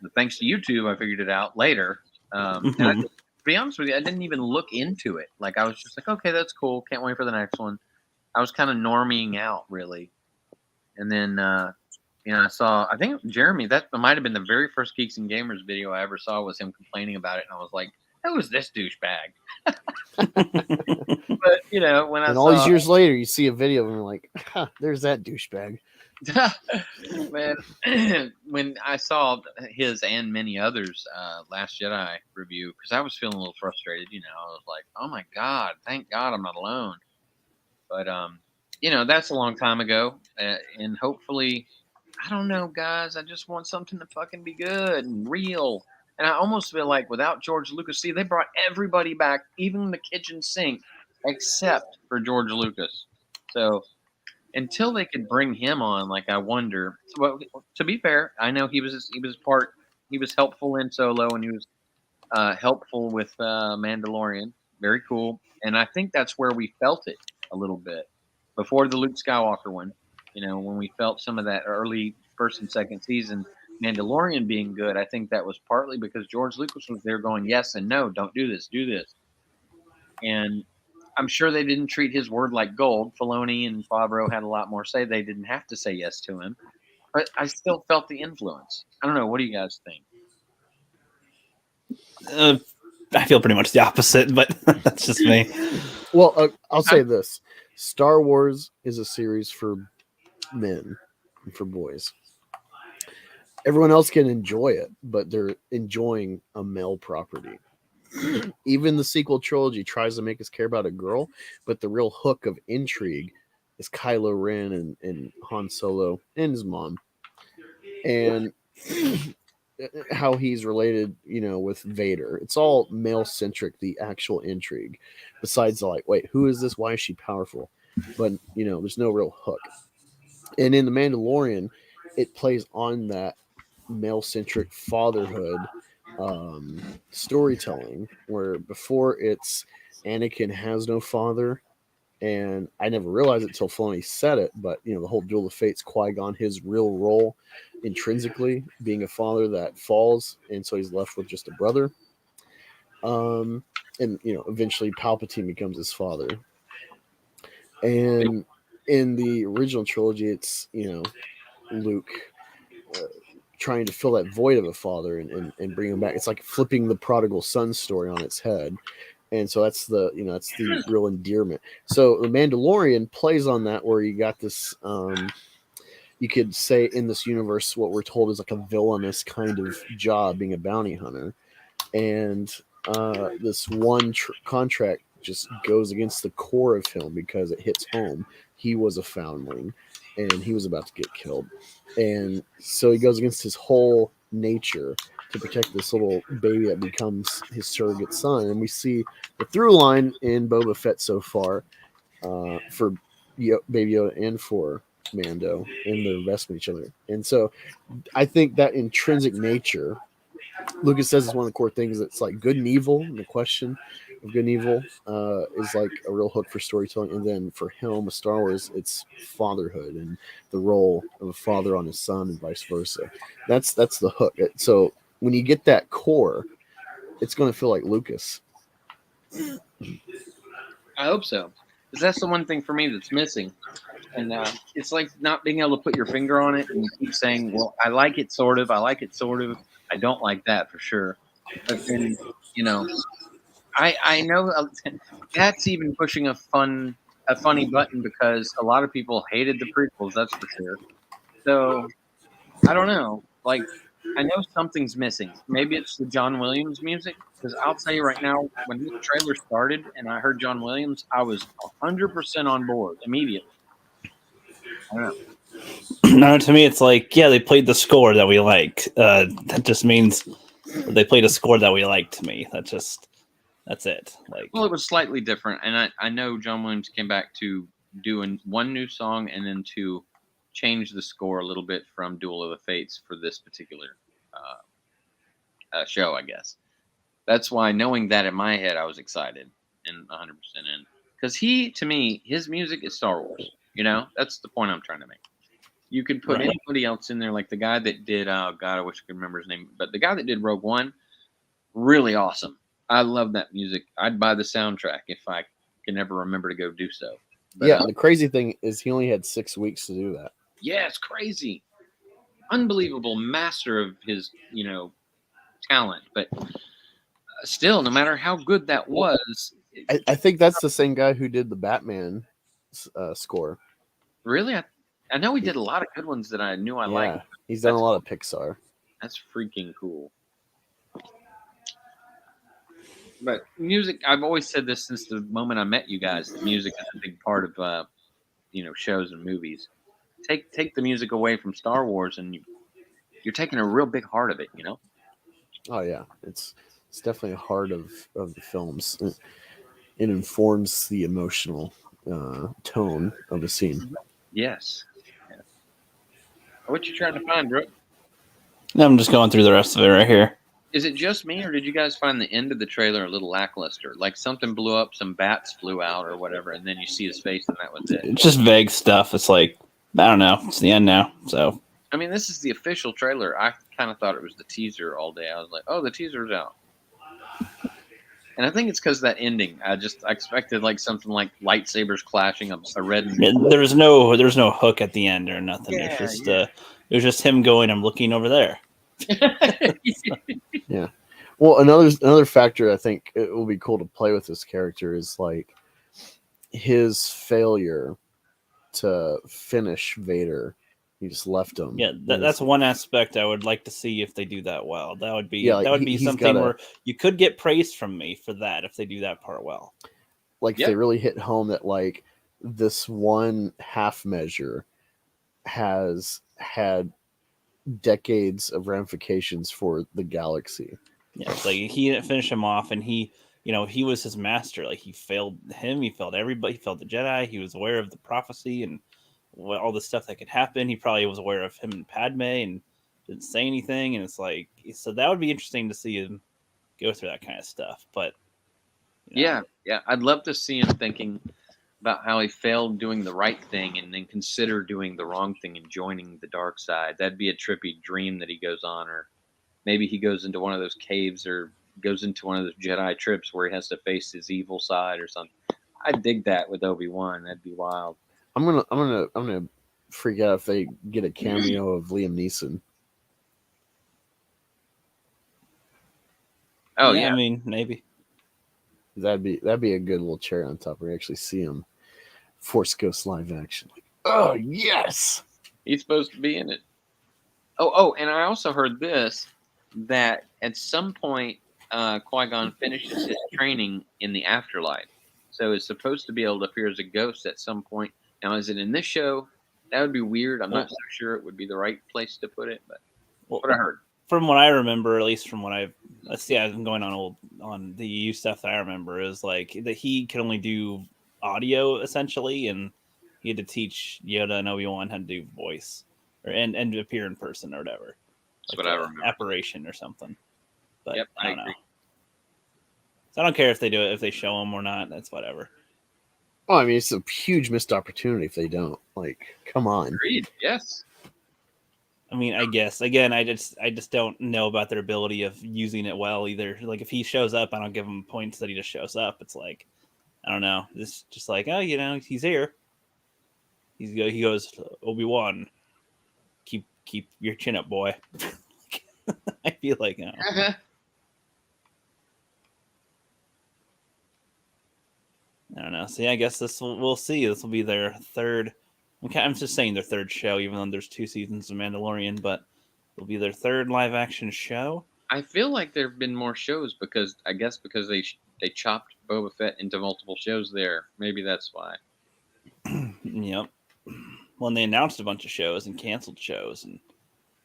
But thanks to YouTube, I figured it out later. And to be honest with you, I didn't even look into it. Like, I was just like, okay, that's cool. Can't wait for the next one. I was kind of norming out, really. And then, I saw, I think Jeremy, that might have been the very first Geeks and Gamers video I ever saw, was him complaining about it. And I was like, who is this douchebag? But, when I and saw, all these years later, you see a video and you're like, there's that douchebag. Man, when I saw his and many others Last Jedi review, because I was feeling a little frustrated, I was like, oh my God, thank God I'm not alone. But that's a long time ago, and hopefully, I don't know, guys. I just want something to fucking be good and real. And I almost feel like without George Lucas, see, they brought everybody back, even the kitchen sink, except for George Lucas. So until they could bring him on, like I wonder. Well, to be fair, I know he was helpful in Solo, and he was helpful with Mandalorian. Very cool, and I think that's where we felt it a little bit before the Luke Skywalker one. When we felt some of that early first and second season Mandalorian being good, I think that was partly because George Lucas was there going yes and no, don't do this, do this, and I'm sure they didn't treat his word like gold. Filoni and Favreau had a lot more say. They didn't have to say yes to him, but I still felt the influence. I don't know. What do you guys think? I feel pretty much the opposite, but that's just me. Well, I'll say this. Star Wars is a series for men and for boys. Everyone else can enjoy it, but they're enjoying a male property. Even the sequel trilogy tries to make us care about a girl, but the real hook of intrigue is Kylo Ren and Han Solo and his mom. And how he's related, with Vader. It's all male centric, the actual intrigue. Besides wait, who is this? Why is she powerful? But there's no real hook. And in The Mandalorian, it plays on that male centric fatherhood storytelling, where before it's Anakin has no father. And I never realized it until Filoni said it, but the whole Duel of Fates, Qui-Gon, his real role intrinsically being a father that falls, and so he's left with just a brother. And eventually Palpatine becomes his father. And in the original trilogy, it's Luke trying to fill that void of a father and bring him back. It's like flipping the prodigal son story on its head. And so that's the real endearment. So The Mandalorian plays on that, where you got this, you could say in this universe, what we're told is like a villainous kind of job, being a bounty hunter. And this one contract just goes against the core of him because it hits home. He was a foundling and he was about to get killed. And so he goes against his whole nature to protect this little baby that becomes his surrogate son. And we see the through line in Boba Fett so far for Baby Yoda and for Mando, and they're investing in each other. And so I think that intrinsic nature, Lucas says, is one of the core things. That's like good and evil, and the question of good and evil is like a real hook for storytelling. And then for him, with Star Wars, it's fatherhood and the role of a father on his son and vice versa. That's the hook. So when you get that core, it's going to feel like Lucas. I hope so, because that's the one thing for me that's missing. And it's like not being able to put your finger on it, and you keep saying, well, I like it sort of, I like it sort of, I don't like that for sure. But then, I know that's even pushing a funny button, because a lot of people hated the prequels, that's for sure. So I don't know. Like, I know something's missing. Maybe it's the John Williams music, because I'll tell you right now, when this trailer started and I heard John Williams, I was 100% on board immediately. I don't know. No, to me, it's like, yeah, they played the score that we like. That just means they played a score that we like. To me, that's it. Like, well, it was slightly different, and I know John Williams came back to doing one new song and then to change the score a little bit from Duel of the Fates for this particular show, I guess. That's why, knowing that in my head, I was excited and 100% in. Because to me, his music is Star Wars. That's the point I'm trying to make. You could put anybody else in there, like the guy that did, oh God, I wish I could remember his name, but the guy that did Rogue One, really awesome. I love that music. I'd buy the soundtrack if I can ever remember to go do so. But, yeah, the crazy thing is he only had 6 weeks to do that. Yeah, it's crazy. Unbelievable master of his, talent. But still, no matter how good that was. I think that's the same guy who did the Batman score. Really? I know he did a lot of good ones that I knew I liked. He's done a That's lot of Pixar. That's freaking cool. But music, I've always said this since the moment I met you guys. That music is a big part of shows and movies. Take the music away from Star Wars, and you're taking a real big heart of it. Oh yeah, it's definitely a heart of the films. It informs the emotional tone of the scene. Yes. Yeah. What you trying to find, Brooke? I'm just going through the rest of it right here. Is it just me, or did you guys find the end of the trailer a little lackluster? Like something blew up, some bats flew out, or whatever, and then you see his face, and that was it. It's just vague stuff. It's like, I don't know. It's the end now. So, I mean, this is the official trailer. I kind of thought it was the teaser all day. I was like, oh, the teaser's out. And I think it's because of that ending. I expected like something like lightsabers clashing, a red. And there was no hook at the end or nothing. Yeah, it was just him going, I'm looking over there. Yeah. Well, another factor I think it will be cool to play with this character is like his failure to finish Vader. He just left him. Yeah, that's one aspect I would like to see if they do that well. That would be he's something where you could get praise from me for that if they do that part well. Like if they really hit home that like this one half measure has had decades of ramifications for the galaxy. Yeah, it's like he didn't finish him off, and he was his master. Like he failed him, he failed everybody, he failed the Jedi. He was aware of the prophecy and all the stuff that could happen. He probably was aware of him and Padme and didn't say anything. And it's like, so that would be interesting to see him go through that kind of stuff. But yeah, I'd love to see him thinking about how he failed doing the right thing and then consider doing the wrong thing and joining the dark side. That'd be a trippy dream that he goes on, or maybe he goes into one of those caves or goes into one of those Jedi trips where he has to face his evil side or something. I'd dig that with Obi-Wan. That'd be wild. I'm gonna freak out if they get a cameo of Liam Neeson. Oh yeah, I mean, maybe that'd be a good little cherry on top. We actually see him Force Ghost live action. Like, oh yes, he's supposed to be in it. Oh, and I also heard this, that at some point Qui-Gon finishes his training in the afterlife, so is supposed to be able to appear as a ghost at some point. Now, is it in this show? That would be weird. I'm not so sure it would be the right place to put it, but what I heard. From what I remember, at least from what I've been going on the EU stuff that I remember, is like that he could only do audio essentially, and he had to teach Yoda and Obi-Wan how to do voice and appear in person or whatever. That's like what I remember. Apparition or something. But yep, I don't know. So I don't care if they do it, if they show them or not. That's whatever. Oh, I mean, it's a huge missed opportunity if they don't. Like, come on. Agreed. Yes. I mean, I guess again, I just don't know about their ability of using it well either. Like, if he shows up, I don't give him points that he just shows up. It's like, I don't know. It's just like, oh, he's here. He goes, Obi-Wan, keep your chin up, boy. I feel like, no. I don't know. See, I guess we'll see. This will be their third. I'm just saying their third show, even though there's 2 seasons of Mandalorian, but it'll be their third live action show. I feel like there have been more shows because they chopped Boba Fett into multiple shows there. Maybe that's why. Yep. Well, and they announced a bunch of shows and canceled shows and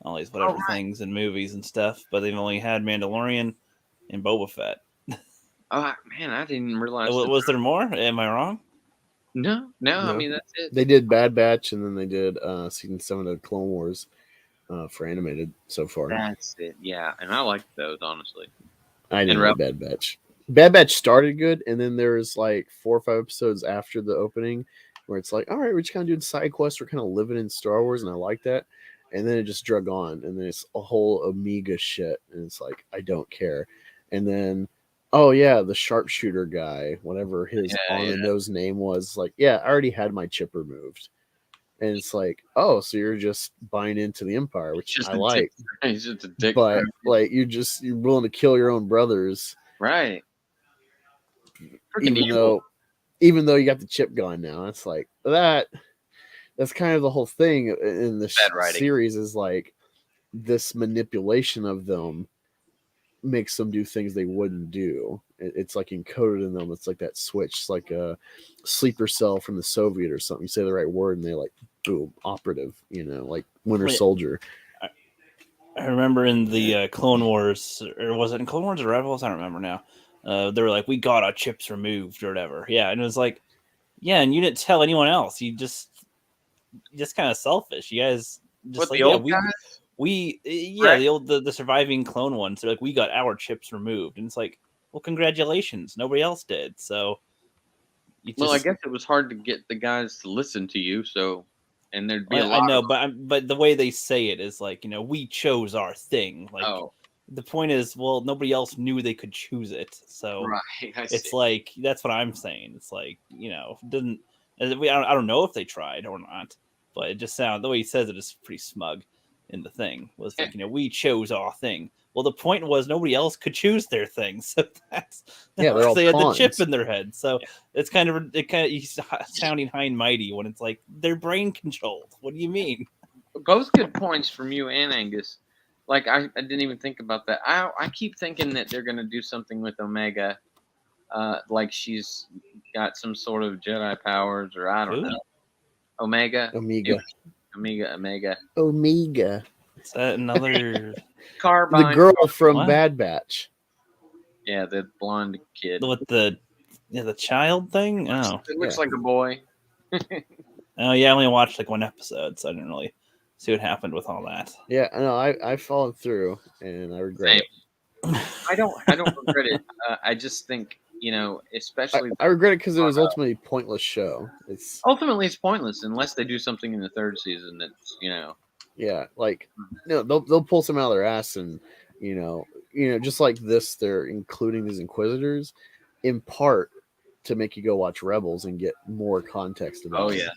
all these whatever things and movies and stuff, but they've only had Mandalorian and Boba Fett. Oh man, I didn't realize. Was there more? Am I wrong? No. I mean, that's it. They did Bad Batch, and then they did season 7 of Clone Wars for animated so far. That's it. Yeah, and I liked those, honestly. I didn't like Bad Batch. Bad Batch started good, and then there was like 4 or 5 episodes after the opening where it's like, all right, we're just kind of doing side quests. We're kind of living in Star Wars, and I like that. And then it just drug on, and then it's a whole Omega shit, and it's like, I don't care. And then, oh yeah, the sharpshooter guy, whatever his on-the-nose name was, like, yeah, I already had my chip removed. And it's like, oh, so you're just buying into the Empire, which I like. He's just a dick. But like, you're willing to kill your own brothers, right? Even though you got the chip gone now, it's like that. that's kind of the whole thing in the Bad writing. series is like this manipulation of them makes them do things they wouldn't do. It's like encoded in them. It's like that switch. It's like a sleeper cell from the Soviet or something. You say the right word and they like boom, operative. You know, like Winter Soldier. I remember in the Clone Wars, or was it in Clone Wars or Rebels? I don't remember now. They were like, "We got our chips removed" or whatever. Yeah, and it was like, yeah, and you didn't tell anyone else. You just kind of selfish. You guys just What, like, the yeah, old guys? yeah, the surviving clone ones. They're like, we got our chips removed, and it's like, well, congratulations, nobody else did. So, Well, I guess it was hard to get the guys to listen to you. So, and there'd be a lot. I know, but the way they say it is like, we chose our thing. Like, the point is, well, nobody else knew they could choose it. So, right, it's like that's what I'm saying. It's like, it doesn't. I don't know if they tried or not, but it just sounds the way he says it is pretty smug. In the thing was like, we chose our thing. Well, the point was nobody else could choose their thing, so that's they're all they had the pawns. chip in their head. So it's kind of he's sounding high and mighty when it's like they're brain controlled. What do you mean? Both good points from you and Angus. Like I didn't even think about that. I keep thinking that they're gonna do something with Omega, like she's got some sort of Jedi powers, or I don't know. Omega. Is that another Carbine? The girl from Bad Batch. Yeah, the blonde kid with the child thing. It looks like a boy. Oh yeah, I only watched like one episode, so I didn't really see what happened with all that. Yeah, I know. I followed through, and I regret it. I don't regret it. I just think, especially I regret it because it was ultimately a pointless show. Ultimately it's pointless unless they do something in the third season that's Yeah, like they'll pull some out of their ass, and just like this, they're including these Inquisitors in part to make you go watch Rebels and get more context about it.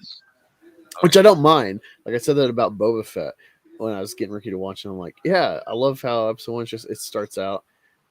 Which I don't mind. Like I said that about Boba Fett when I was getting Ricky to watch it. I'm like, yeah, I love how episode 1 it starts out,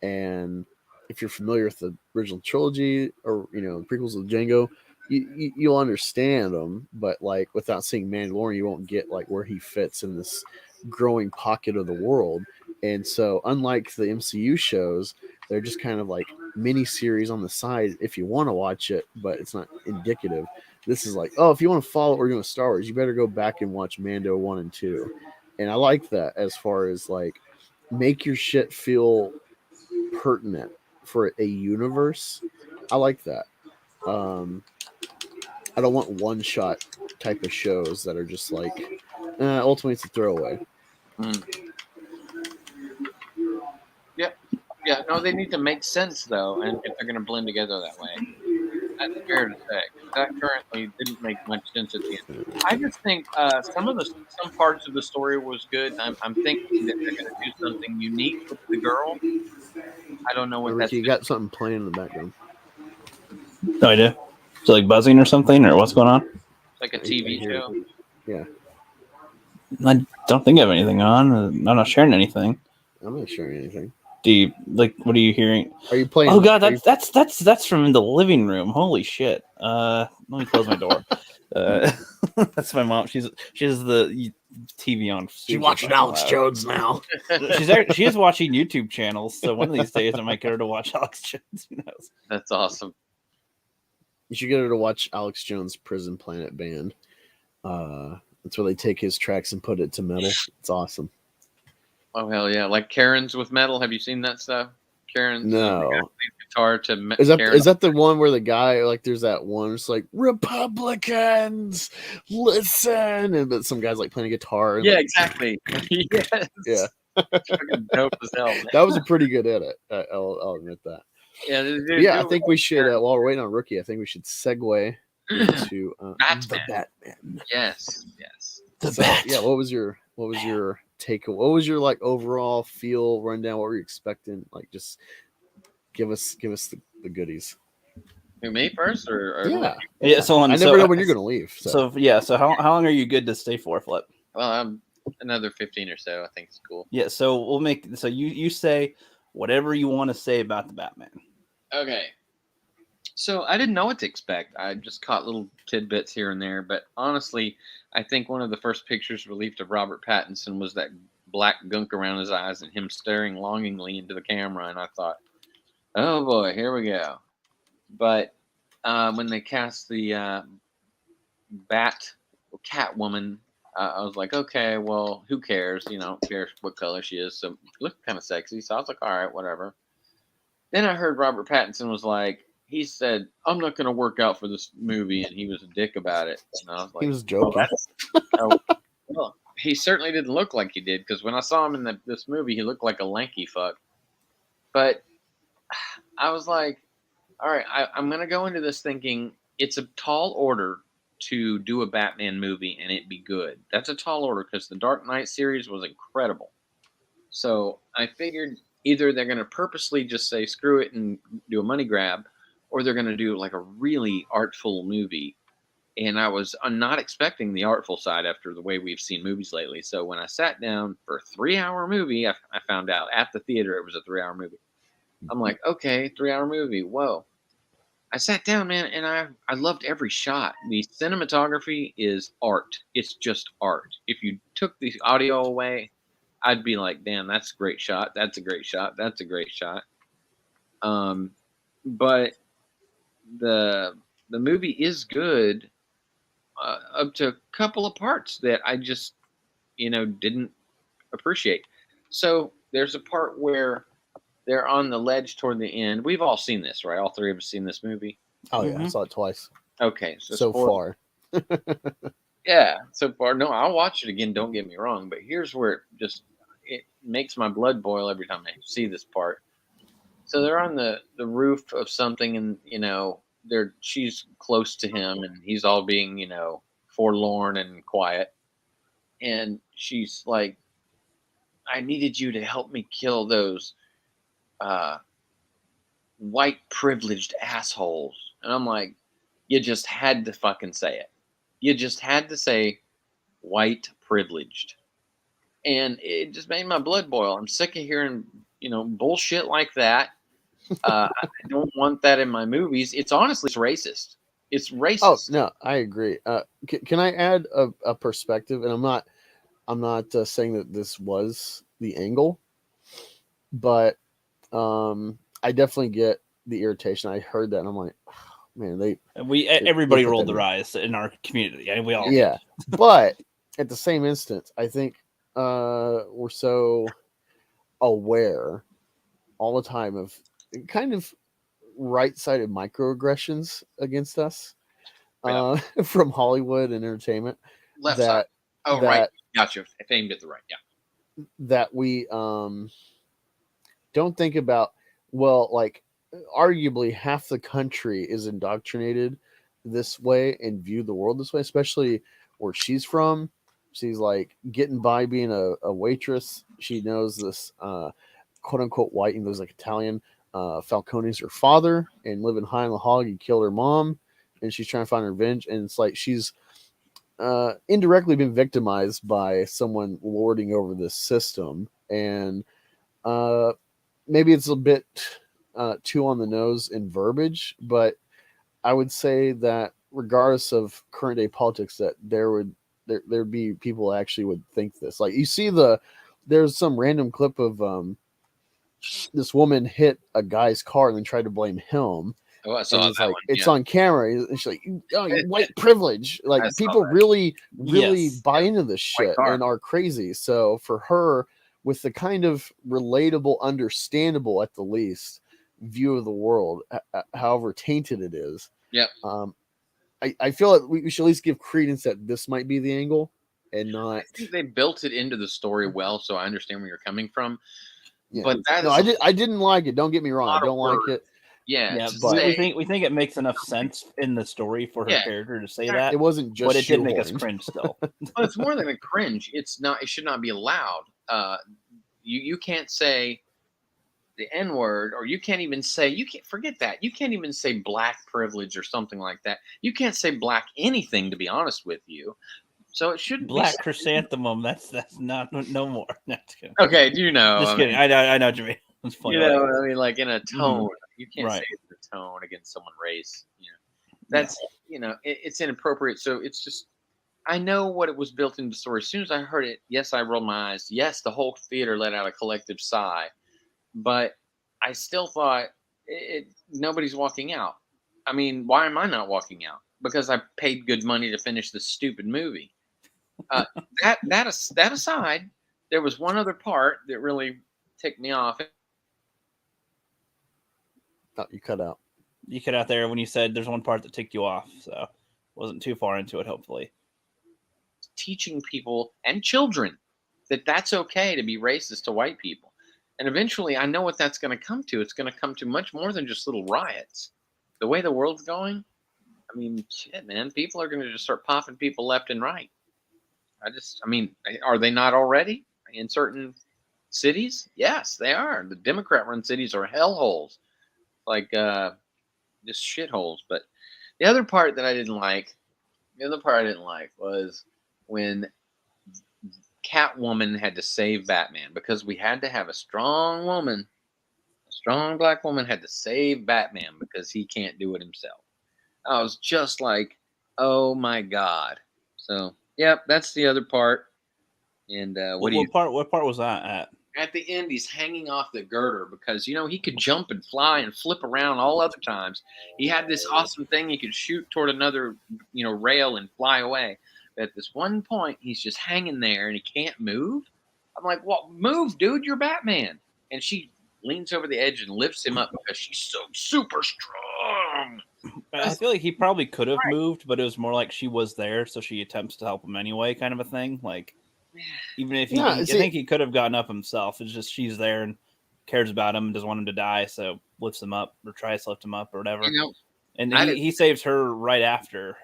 and if you're familiar with the original trilogy or prequels of Django, you'll understand them, but like without seeing Mandalorian, you won't get like where he fits in this growing pocket of the world. And so, unlike the MCU shows, they're just kind of like mini series on the side if you want to watch it, but it's not indicative. This is like, if you want to follow what we're doing with Star Wars, you better go back and watch Mando 1 and 2. And I like that as far as like make your shit feel pertinent for a universe. I like that. I don't want one shot type of shows that are just like ultimately it's a throwaway. Yeah, no, they need to make sense though, and if they're going to blend together that way, that's fair to say. That currently didn't make much sense at the end. I just think some parts of the story was good. I'm thinking that they're going to do something unique with the girl. I don't know what that's. You got something playing in the background. No idea. So like buzzing or something, or what's going on? It's like a TV show. Yeah. I don't think I have anything on. I'm not sharing anything. I'm not sharing anything. Do you what are you hearing? Are you playing? Oh god, that's from the living room. Holy shit. Let me close my door. That's my mom. She has the TV on. She's watching Alex Jones now. She is watching YouTube channels, so one of these days I might get her to watch Alex Jones. Who knows? That's awesome. You should get her to watch Alex Jones' Prison Planet Band. That's where they take his tracks and put it to metal. It's awesome. Oh hell yeah! Like Karen's with metal. Have you seen that stuff? Karen's no guitar to is that the one where the guy like there's that one it's like Republicans listen but some guy's like playing a guitar and, exactly. Yes. Yeah. Fucking dope as hell, man. That was a pretty good edit. I'll admit that. I think we should while we're waiting on Rookie, I think we should segue into the Batman. Yes. Yeah, what was your take? What was your like overall feel rundown? What were you expecting? Like, just give us the goodies. Me first, or yeah. So I never know when you're gonna leave. So how long are you good to stay for, Flip? Well, another 15 or so. I think it's cool. Yeah. So we'll make. So you say whatever you want to say about the Batman. Okay. So I didn't know what to expect. I just caught little tidbits here and there, but honestly, I think one of the first pictures released of Robert Pattinson was that black gunk around his eyes and him staring longingly into the camera. And I thought, oh boy, here we go. But when they cast the Catwoman, I was like, okay, well, who cares? You know, who cares what color she is? So she looked kind of sexy. So I was like, all right, whatever. Then I heard Robert Pattinson was like, he said, I'm not going to work out for this movie. And he was a dick about it. And I was like, He was joking. Well, he certainly didn't look like he did, because when I saw him in this movie, he looked like a lanky fuck. But I was like, all right, I'm going to go into this thinking it's a tall order to do a Batman movie and it be good. That's a tall order, because the Dark Knight series was incredible. So I figured either they're going to purposely just say screw it and do a money grab, or they're going to do like a really artful movie. And I was not expecting the artful side after the way we've seen movies lately. So when I sat down for a 3-hour movie, I found out at the theater it was a 3-hour movie. I'm like, okay, 3-hour movie. Whoa. I sat down, man, and I loved every shot. The cinematography is art. It's just art. If you took the audio away, I'd be like, damn, that's a great shot. That's a great shot. That's a great shot. But the movie is good. Up to a couple of parts that I just, didn't appreciate. So there's a part where they're on the ledge toward the end. We've all seen this, right? All three of us seen this movie. Oh yeah, I saw it twice. Okay, So far. Yeah, so far. No, I'll watch it again. Don't get me wrong, but here's where it makes my blood boil every time I see this part. So they're on the roof of something, and she's close to him, and he's all being, forlorn and quiet. And she's like, I needed you to help me kill those white privileged assholes. And I'm like, you just had to fucking say it. You just had to say white privileged. And it just made my blood boil. I'm sick of hearing, bullshit like that. I don't want that in my movies. It's racist. It's racist. Oh no, I agree. Can I add a perspective? And I'm not saying that this was the angle, but I definitely get the irritation. I heard that, and I'm like, oh, man, everybody rolled their eyes in our community. I mean, we all yeah. But at the same instance, I think we're so aware all the time of kind of right-sided microaggressions against us from Hollywood and entertainment. Left side. Oh, right. Gotcha. I aimed at the right. Yeah. That we don't think about. Well, like arguably half the country is indoctrinated this way and view the world this way, especially where she's from. She's like getting by being a waitress. She knows this quote unquote white, and there's like Italian. Falcone's her father, and living high on the hog, he killed her mom, and she's trying to find revenge. And it's like she's indirectly been victimized by someone lording over this system, and maybe it's a bit too on the nose in verbiage, but I would say that regardless of current day politics, that there'd be people actually would think this. Like you see there's some random clip of this woman hit a guy's car and then tried to blame him. Oh, I saw that like, one. It's on camera. And she's like, "Oh, you white privilege!" Like people really buy into this shit and are crazy. So for her, with the kind of relatable, understandable at the least view of the world, however tainted it is, I feel like we should at least give credence that this might be the angle and not. I think they built it into the story well, so I understand where you're coming from. Yeah. But I didn't like it. Don't get me wrong. I don't like it. Yeah, but we think it makes enough sense in the story for her character to say that. It wasn't just, but it did make us cringe still. Well, it's more than a cringe. It's not. It should not be allowed. You can't say the N word, or you can't even say. You can't forget that. You can't even say black privilege or something like that. You can't say black anything, to be honest with you. So it shouldn't black be chrysanthemum. That's not no more. Okay, you know. Just kidding. I know what you mean. It's funny. I mean, like in a tone. You can't say it's a tone against someone's race. That's it's inappropriate. So it's just I know what it was built into the story. As soon as I heard it, yes, I rolled my eyes. Yes, the whole theater let out a collective sigh. But I still thought nobody's walking out. I mean, why am I not walking out? Because I paid good money to finish this stupid movie. Uh, that aside, there was one other part that really ticked me off. Oh, you cut out. You cut out there when you said there's one part that ticked you off, so wasn't too far into it. Hopefully, Teaching people and children that that's okay to be racist to white people. And eventually, I know what that's going to come to. It's going to come to much more than just little riots. The way the world's going, I mean, shit, man, people are going to just start popping people left and right. I mean, are they not already in certain cities? Yes, they are. The Democrat-run cities are hellholes, like just shitholes. But the other part that I didn't like, was when Catwoman had to save Batman, because we had to have a strong woman, a strong black woman had to save Batman because he can't do it himself. I was just like, oh my God. So, yep, that's the other part. And what part was that at the end, he's hanging off the girder because, he could jump and fly and flip around all other times. He had this awesome thing he could shoot toward another, rail and fly away. But at this one point, he's just hanging there and he can't move. I'm like, well, move, dude, you're Batman. And she leans over the edge and lifts him up because she's so super strong. I feel like he probably could have moved, but it was more like she was there, so she attempts to help him anyway, kind of a thing. Like, even if I think he could have gotten up himself. It's just she's there and cares about him and doesn't want him to die, so lifts him up or tries to lift him up or whatever. And he saves her right after,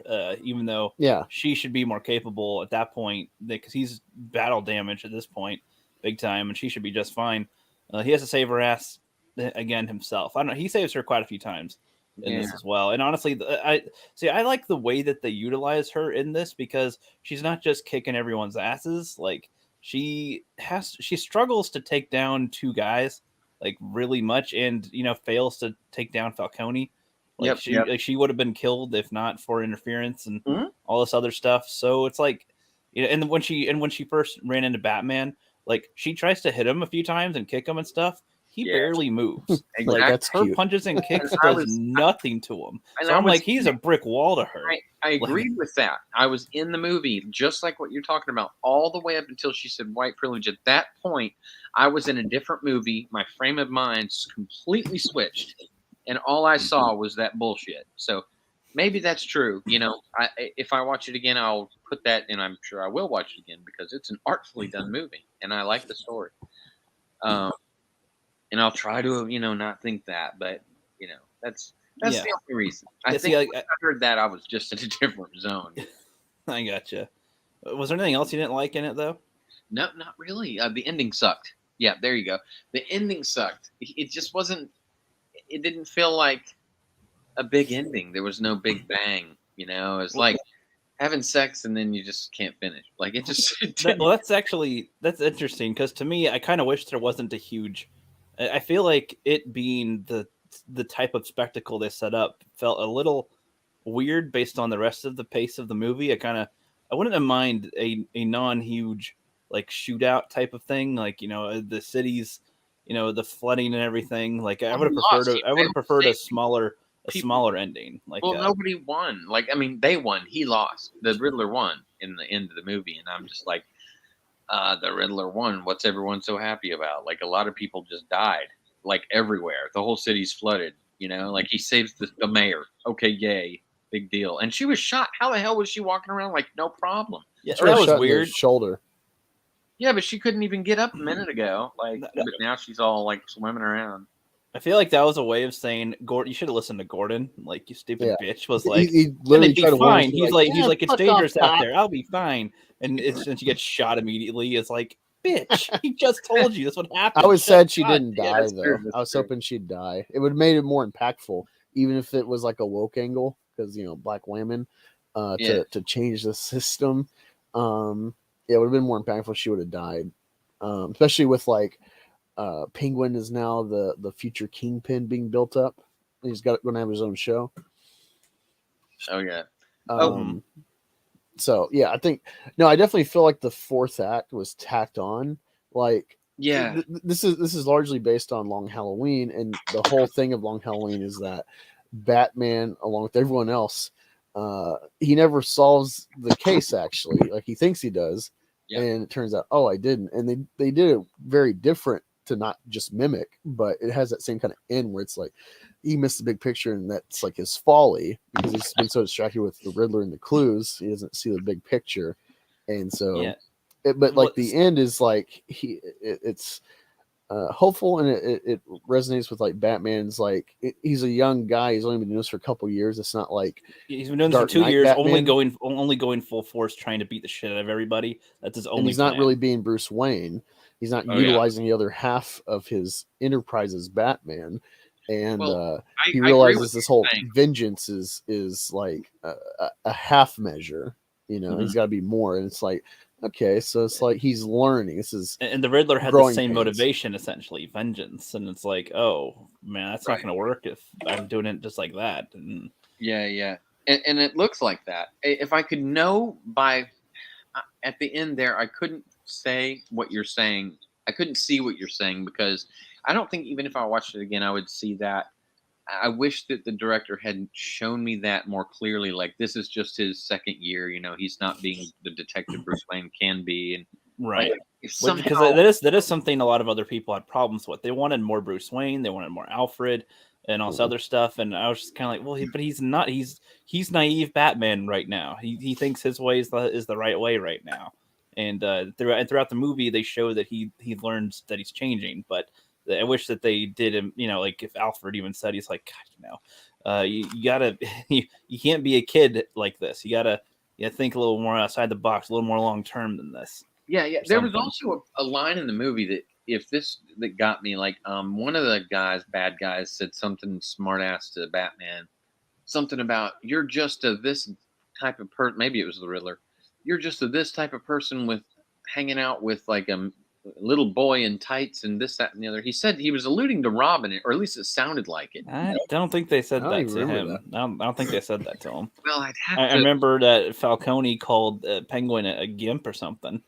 even though she should be more capable at that point because he's battle damage at this point, big time, and she should be just fine. He has to save her ass again himself. I don't know. He saves her quite a few times in this as well. And honestly, I like the way that they utilize her in this because she's not just kicking everyone's asses. Like she struggles to take down two guys like really much, and fails to take down Falcone. Like she would have been killed if not for interference and all this other stuff. So it's like, and when she first ran into Batman, like she tries to hit him a few times and kick him and stuff. He barely moves. Exactly. Like her punches and kicks does nothing to him. So I'm like, he's a brick wall to her. I agreed with that. I was in the movie, just like what you're talking about, all the way up until she said white privilege. At that point, I was in a different movie. My frame of mind completely switched. And all I saw was that bullshit. So maybe that's true. If I watch it again, I'll put that, and I'm sure I will watch it again because it's an artfully done movie, and I like the story. And I'll try to, not think that, but that's the only reason. I think when I heard that, I was just in a different zone. I gotcha. Was there anything else you didn't like in it though? No, not really. The ending sucked. Yeah, there you go. The ending sucked. It just wasn't. It didn't feel like a big ending. There was no big bang. It was like having sex and then you just can't finish. Like it just. That's interesting because to me, I kind of wish there wasn't a huge. I feel like it being the type of spectacle they set up felt a little weird based on the rest of the pace of the movie. I wouldn't mind a non-huge like shootout type of thing, like the cities, the flooding and everything. Like I would have preferred a smaller ending. Like nobody won. Like I mean, they won. He lost. The Riddler won in the end of the movie, and I'm just like. The Riddler won. What's everyone so happy about? Like a lot of people just died, like everywhere. The whole city's flooded. Like he saves the mayor. Okay, yay, big deal. And she was shot. How the hell was she walking around like no problem? Yeah, that was weird. Shoulder. Yeah, but she couldn't even get up a minute ago. Like, but now she's all like swimming around. I feel like that was a way of saying, Gordon, you should have listened to Gordon. Like, you stupid bitch. Was like, he literally be fine. He's like, it's dangerous out there. I'll be fine. And she gets shot immediately. It's like, bitch, he just told you that's what happened. I was sad she didn't die, though. I was hoping she'd die. It would have made it more impactful, even if it was like a woke angle, because, black women, to change the system. It would have been more impactful if she would have died. Especially with, like, Penguin is now the future Kingpin being built up. He's going to have his own show. Oh, yeah. So yeah, I think I definitely feel like the fourth act was tacked on. Like, Yeah. this is largely based on Long Halloween, and the whole thing of Long Halloween is that Batman, along with everyone else, he never solves the case. Actually, like he thinks he does, Yeah. and it turns out, oh, I didn't. And they did it very different to not just mimic, but it has that same kind of end where it's like he missed the big picture, and that's like his folly because he's been so distracted with the Riddler and the clues, he doesn't see the big picture, and so. Yeah. But like the end is like it's hopeful, and it resonates with like Batman's like he's a young guy, he's only been doing this for a couple years. It's not like he's been doing this for 2 years, only going full force, trying to beat the shit out of everybody. That's his only. And he's not really being Bruce Wayne. He's not utilizing the other half of his enterprise as Batman. And he realizes this whole vengeance is like a half measure. He's got to be more. And it's like, okay, so it's like he's learning. And the Riddler had the same motivation, essentially, vengeance. And it's like, oh man, that's not going to work if I'm doing it just like that. And yeah, and it looks like that. If I could know by at the end there, I couldn't say what you're saying. I couldn't see what you're saying because I don't think even if I watched it again, I would see that. I wish that the director had shown me that more clearly. Like, this is just his second year. He's not being the detective Bruce Wayne can be. And right. Because that is something a lot of other people had problems with. They wanted more Bruce Wayne. They wanted more Alfred and all this other stuff. And I was just kind of like, well, but he's not. He's naive Batman right now. He thinks his way is the right way right now. And throughout the movie, they show that he learns that he's changing. But I wish that they did him, like if Alfred even said, he's like, God, you gotta, you can't be a kid like this. You gotta think a little more outside the box, a little more long term than this. Yeah. There was also a line in the movie that got me. Like, one of the bad guys, said something smart ass to Batman, something about you're just this type of person. Maybe it was the Riddler. You're just this type of person with hanging out with like a little boy in tights and this, that, and the other. He said he was alluding to Robin, or at least it sounded like it. I don't think they said that to him. I don't think they said that to him. Well, I remember that Falcone called Penguin a gimp or something.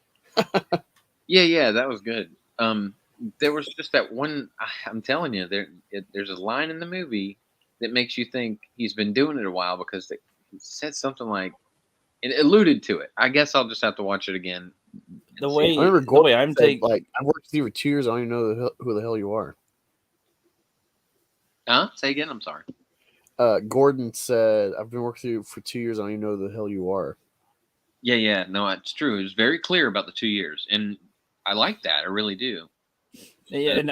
Yeah, that was good. There was just that one. I'm telling you, there's a line in the movie that makes you think he's been doing it a while because he said something like, it alluded to it. I guess I'll just have to watch it again. The way I'm taking, like, I worked with you for 2 years. I don't even know who the hell you are. Huh? Say again. I'm sorry. Gordon said, "I've been working with you for 2 years. I don't even know who the hell you are." Yeah. No, it's true. It was very clear about the 2 years, and I like that. I really do. Yeah, and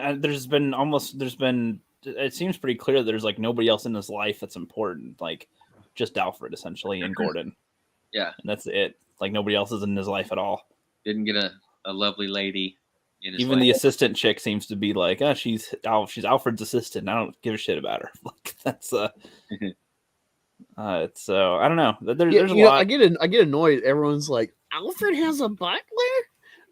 it seems pretty clear that there's like nobody else in his life that's important, like just Alfred essentially and Gordon. Yeah, and that's it. Like nobody else is in his life at all. Didn't get a lovely lady in his Even life. the assistant chick seems to be like, she's Alfred's assistant. I don't give a shit about her. Like that's so I don't know. There's a lot. I get annoyed. Everyone's like, Alfred has a butler.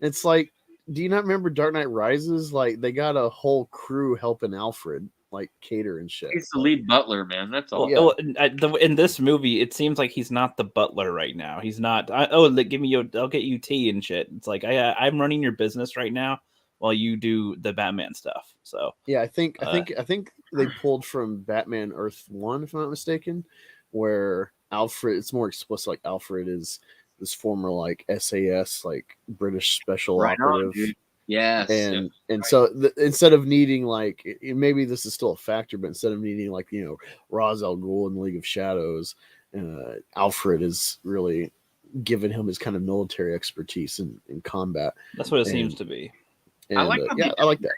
It's like, do you not remember Dark Knight Rises? Like they got a whole crew helping Alfred, like cater and shit. He's the lead butler, man. That's all. Well, in this movie, it seems like he's not the butler right now. He's not. I'll get you tea and shit. It's like I'm running your business right now while you do the Batman stuff. So yeah, I think they pulled from Batman Earth 1, if I'm not mistaken, where Alfred. It's more explicit. Like Alfred is this former like SAS, like British special operative. Yes. And so instead of needing like, maybe this is still a factor, but instead of needing like, Ra's al Ghul in League of Shadows, Alfred is really giving him his kind of military expertise in combat. That's what it seems to be. And, I like that.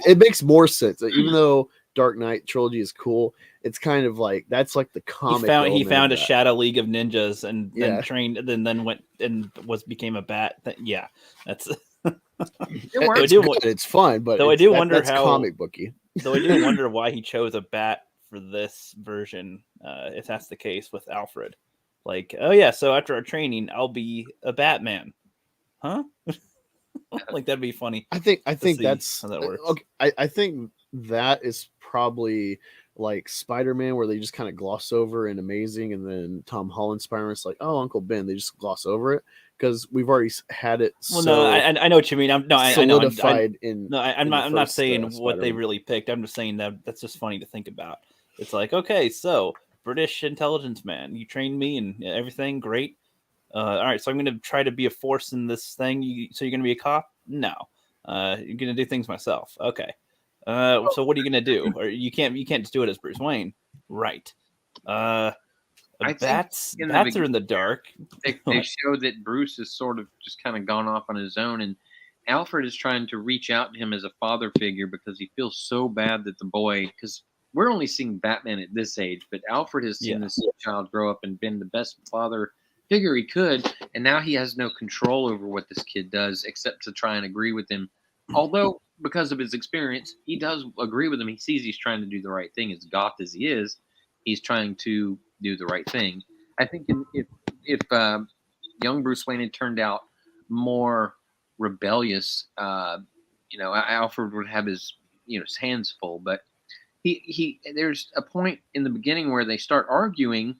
It makes more sense. Even though Dark Knight trilogy is cool, it's kind of like that's like the comic. He found a Shadow League of Ninjas and trained, then went and became a bat. Yeah, that's. It's fun, but I do wonder how comic booky. Though I do wonder why he chose a bat for this version, if that's the case with Alfred. Like, oh yeah, so after our training, I'll be a Batman, huh? Like that'd be funny. I think that's how that works. Okay, I think that is probably like Spider-Man where they just kind of gloss over in Amazing, and then Tom Holland Spider-Man's like, oh, Uncle Ben, they just gloss over it because we've already had it Well, no, I know what you mean. I know. solidified in. No, I'm in not. the I'm not first, saying what they Spider-Man. really picked. I'm just saying that that's just funny to think about. It's like, okay, so British intelligence man, you trained me and everything, great. All right, so I'm going to try to be a force in this thing. So you're going to be a cop? No, you're going to do things myself. Okay. So what are you going to do? Or you can't just do it as Bruce Wayne, right? I think Bats are in the dark. They show that Bruce has sort of just kind of gone off on his own, and Alfred is trying to reach out to him as a father figure because he feels so bad that the boy, because we're only seeing Batman at this age, but Alfred has seen this child grow up and been the best father figure he could, and now he has no control over what this kid does except to try and agree with him. Although, because of his experience, he does agree with him. He sees he's trying to do the right thing. As goth as he is, he's trying to do the right thing. I think if young Bruce Wayne had turned out more rebellious, Alfred would have his his hands full. But he there's a point in the beginning where they start arguing,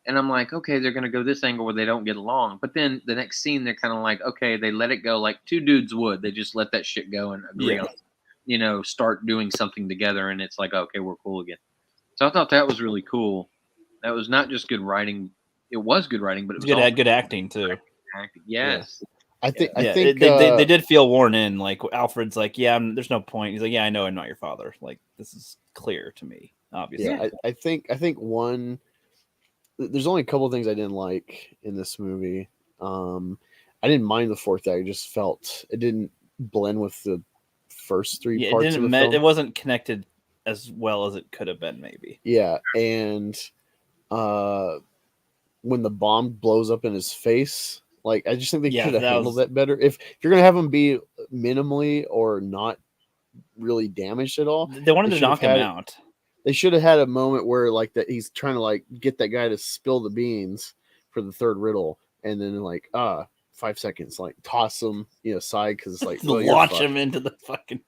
and I'm like, okay, they're gonna go this angle where they don't get along. But then the next scene, they're kind of like, okay, they let it go like two dudes would. They just let that shit go and agree on, start doing something together, and it's like, okay, we're cool again. So I thought that was really cool. That was not just good writing. It was good writing, but it was also good acting too. Yes. I think they did feel worn in. Like Alfred's like, there's no point. He's like, yeah, I know I'm not your father. Like this is clear to me, obviously. Yeah, I think one. There's only a couple of things I didn't like in this movie. I didn't mind the fourth act. I just felt it didn't blend with the first three parts of the film. It wasn't connected as well as it could have been, maybe. Yeah, and when the bomb blows up in his face, like I just think they could have handled that better. If you're gonna have him be minimally or not really damaged at all, they wanted to knock him out. They should have had a moment where like that he's trying to like get that guy to spill the beans for the third riddle, and then like 5 seconds, like toss him aside because it's like launch him into the fucking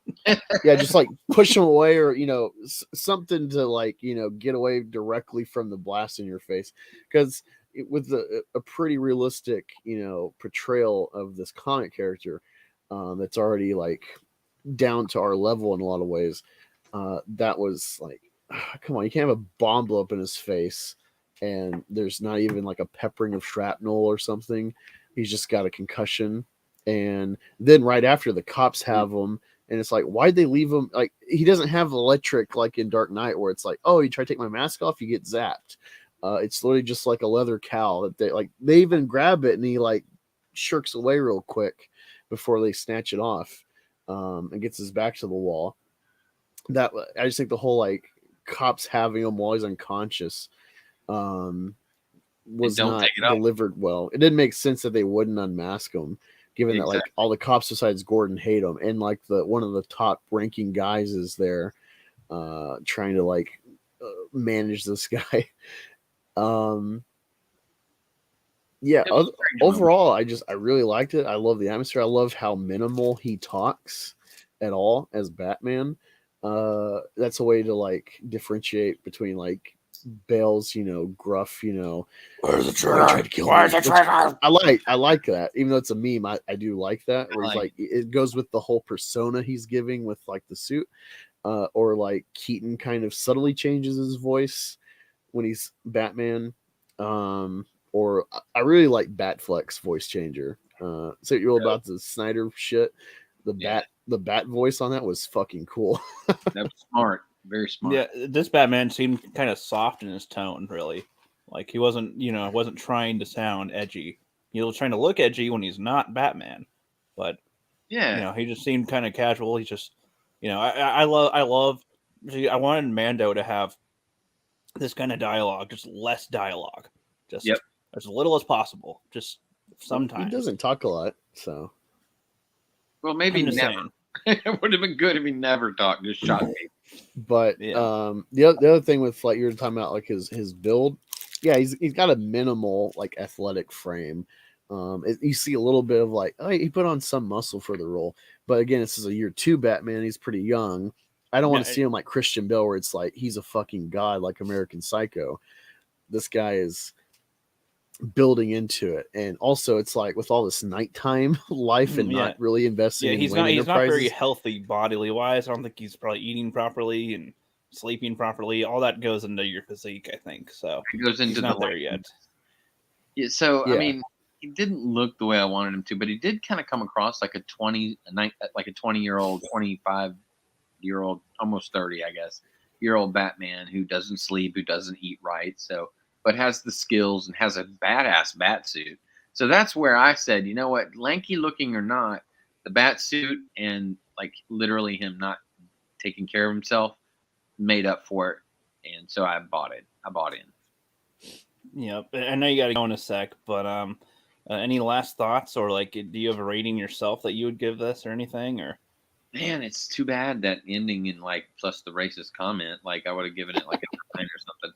just like push him away or something to like get away directly from the blast in your face, because with a pretty realistic portrayal of this comic character that's already like down to our level in a lot of ways, that was like, come on, you can't have a bomb blow up in his face and there's not even like a peppering of shrapnel or something. He's just got a concussion, and then right after the cops have him, and it's like, why'd they leave him? Like he doesn't have electric like in Dark Knight where it's like, oh, you try to take my mask off, you get zapped. It's literally just like a leather cowl that they even grab it and he like shirks away real quick before they snatch it off, and gets his back to the wall. That I just think the whole like cops having him while he's unconscious was not delivered well. It didn't make sense that they wouldn't unmask him, given that like all the cops besides Gordon hate him, and like one of the top ranking guys is there trying to like manage this guy. Overall I really liked it. I love the atmosphere. I love how minimal he talks at all as Batman. That's a way to like differentiate between like Bale's gruff where's the trigger, where's the trigger. I like that, even though it's a meme. I do like that where he's like it goes with the whole persona he's giving with like the suit, or like Keaton kind of subtly changes his voice when he's Batman. Or I really like Batfleck's voice changer. So you're all about the Snyder shit. The bat voice on that was fucking cool. That was smart, very smart. Yeah, this Batman seemed kind of soft in his tone, really. Like he wasn't trying to sound edgy. He was trying to look edgy when he's not Batman, but he just seemed kind of casual. He's just, I wanted Mando to have this kind of dialogue, just less dialogue, just as little as possible, just sometimes. He doesn't talk a lot, so. Well, maybe never. It would have been good if he never talked, just shot me. But the other thing with like you're talking about like his build, he's got a minimal like athletic frame. You see a little bit of like, he put on some muscle for the role, but again, this is a year 2 Batman. He's pretty young. I don't want No, to see him like Christian Bale, where it's like he's a fucking god, like American Psycho. This guy is building into it, and also it's like with all this nighttime life and yeah, not really investing yeah. in He's Wayne not very Enterprises. healthy bodily wise. I don't think he's probably eating properly and sleeping properly. All that goes into your physique, I think. So It goes into he's the not there length. yet. Yeah, so I Yeah. mean, he didn't look the way I wanted him to, but he did kind of come across like a 20-year-old, 25-year-old, almost 30, I guess, year old Batman who doesn't sleep, who doesn't eat right, so but has the skills and has a badass bat suit. So that's where I said, you know what, lanky looking or not, the bat suit and like literally him not taking care of himself made up for it, and so I bought it. I bought in. Yeah, I know you got to go in a sec, but any last thoughts, or like, do you have a rating yourself that you would give this or anything, or? Man, it's too bad that ending in like plus the racist comment. Like I would have given it like a 9 or something.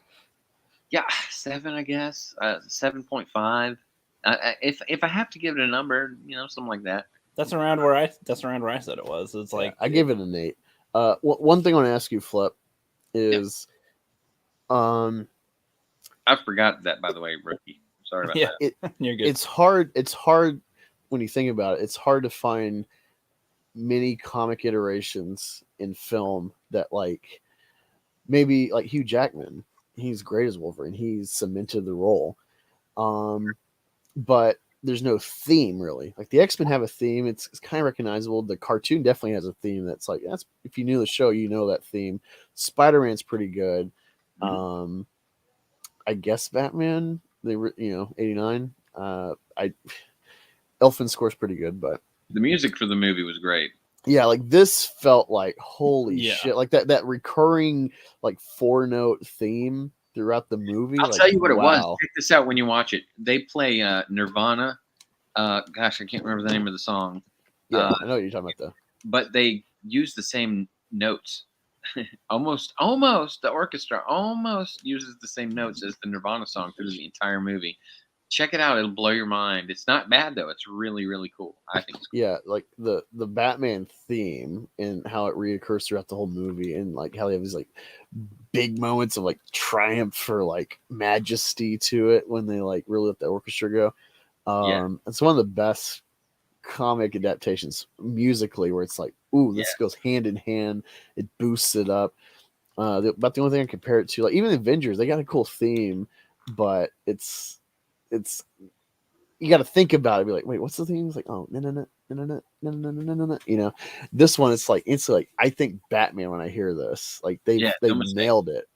Yeah, 7, I guess. 7.5. If I have to give it a number, something like that. That's around where I said it was. It's like I give it an 8. One thing I want to ask you, Flip, is I forgot that, by the way, rookie. Sorry about that. You're good. It's hard when you think about it. It's hard to find many comic iterations in film that like maybe like Hugh Jackman. He's great as Wolverine. He's cemented the role. But there's no theme really. Like the X-Men have a theme. It's kind of recognizable. The cartoon definitely has a theme that's like that's if you knew the show, you know that theme. Spider-Man's pretty good. Mm-hmm. I guess Batman, they were 89. Elfin score's pretty good, but The music for the movie was great. yeah, like this felt like holy Yeah. shit. Like that recurring like 4-note theme throughout the movie. I'll like, tell you what it was. wow. Check this out when you watch it. They play Nirvana. Gosh, I can't remember the name of the song. Yeah, I know what you're talking about though. But they use the same notes. almost the orchestra almost uses the same notes as the Nirvana song through the entire movie. Check it out, it'll blow your mind. It's not bad though. It's really, really cool. I think it's cool. Yeah, like the Batman theme and how it reoccurs throughout the whole movie, and like how they have these like big moments of like triumph or like majesty to it when they like really let the orchestra go. It's one of the best comic adaptations musically where it's like, ooh, this goes hand in hand. It boosts it up. About the only thing I compare it to, like even Avengers, they got a cool theme, but it's you got to think about it. Be like, wait, what's the theme? It's like, oh, no. This one, it's like instantly. Like, I think Batman when I hear this. Like they nailed it,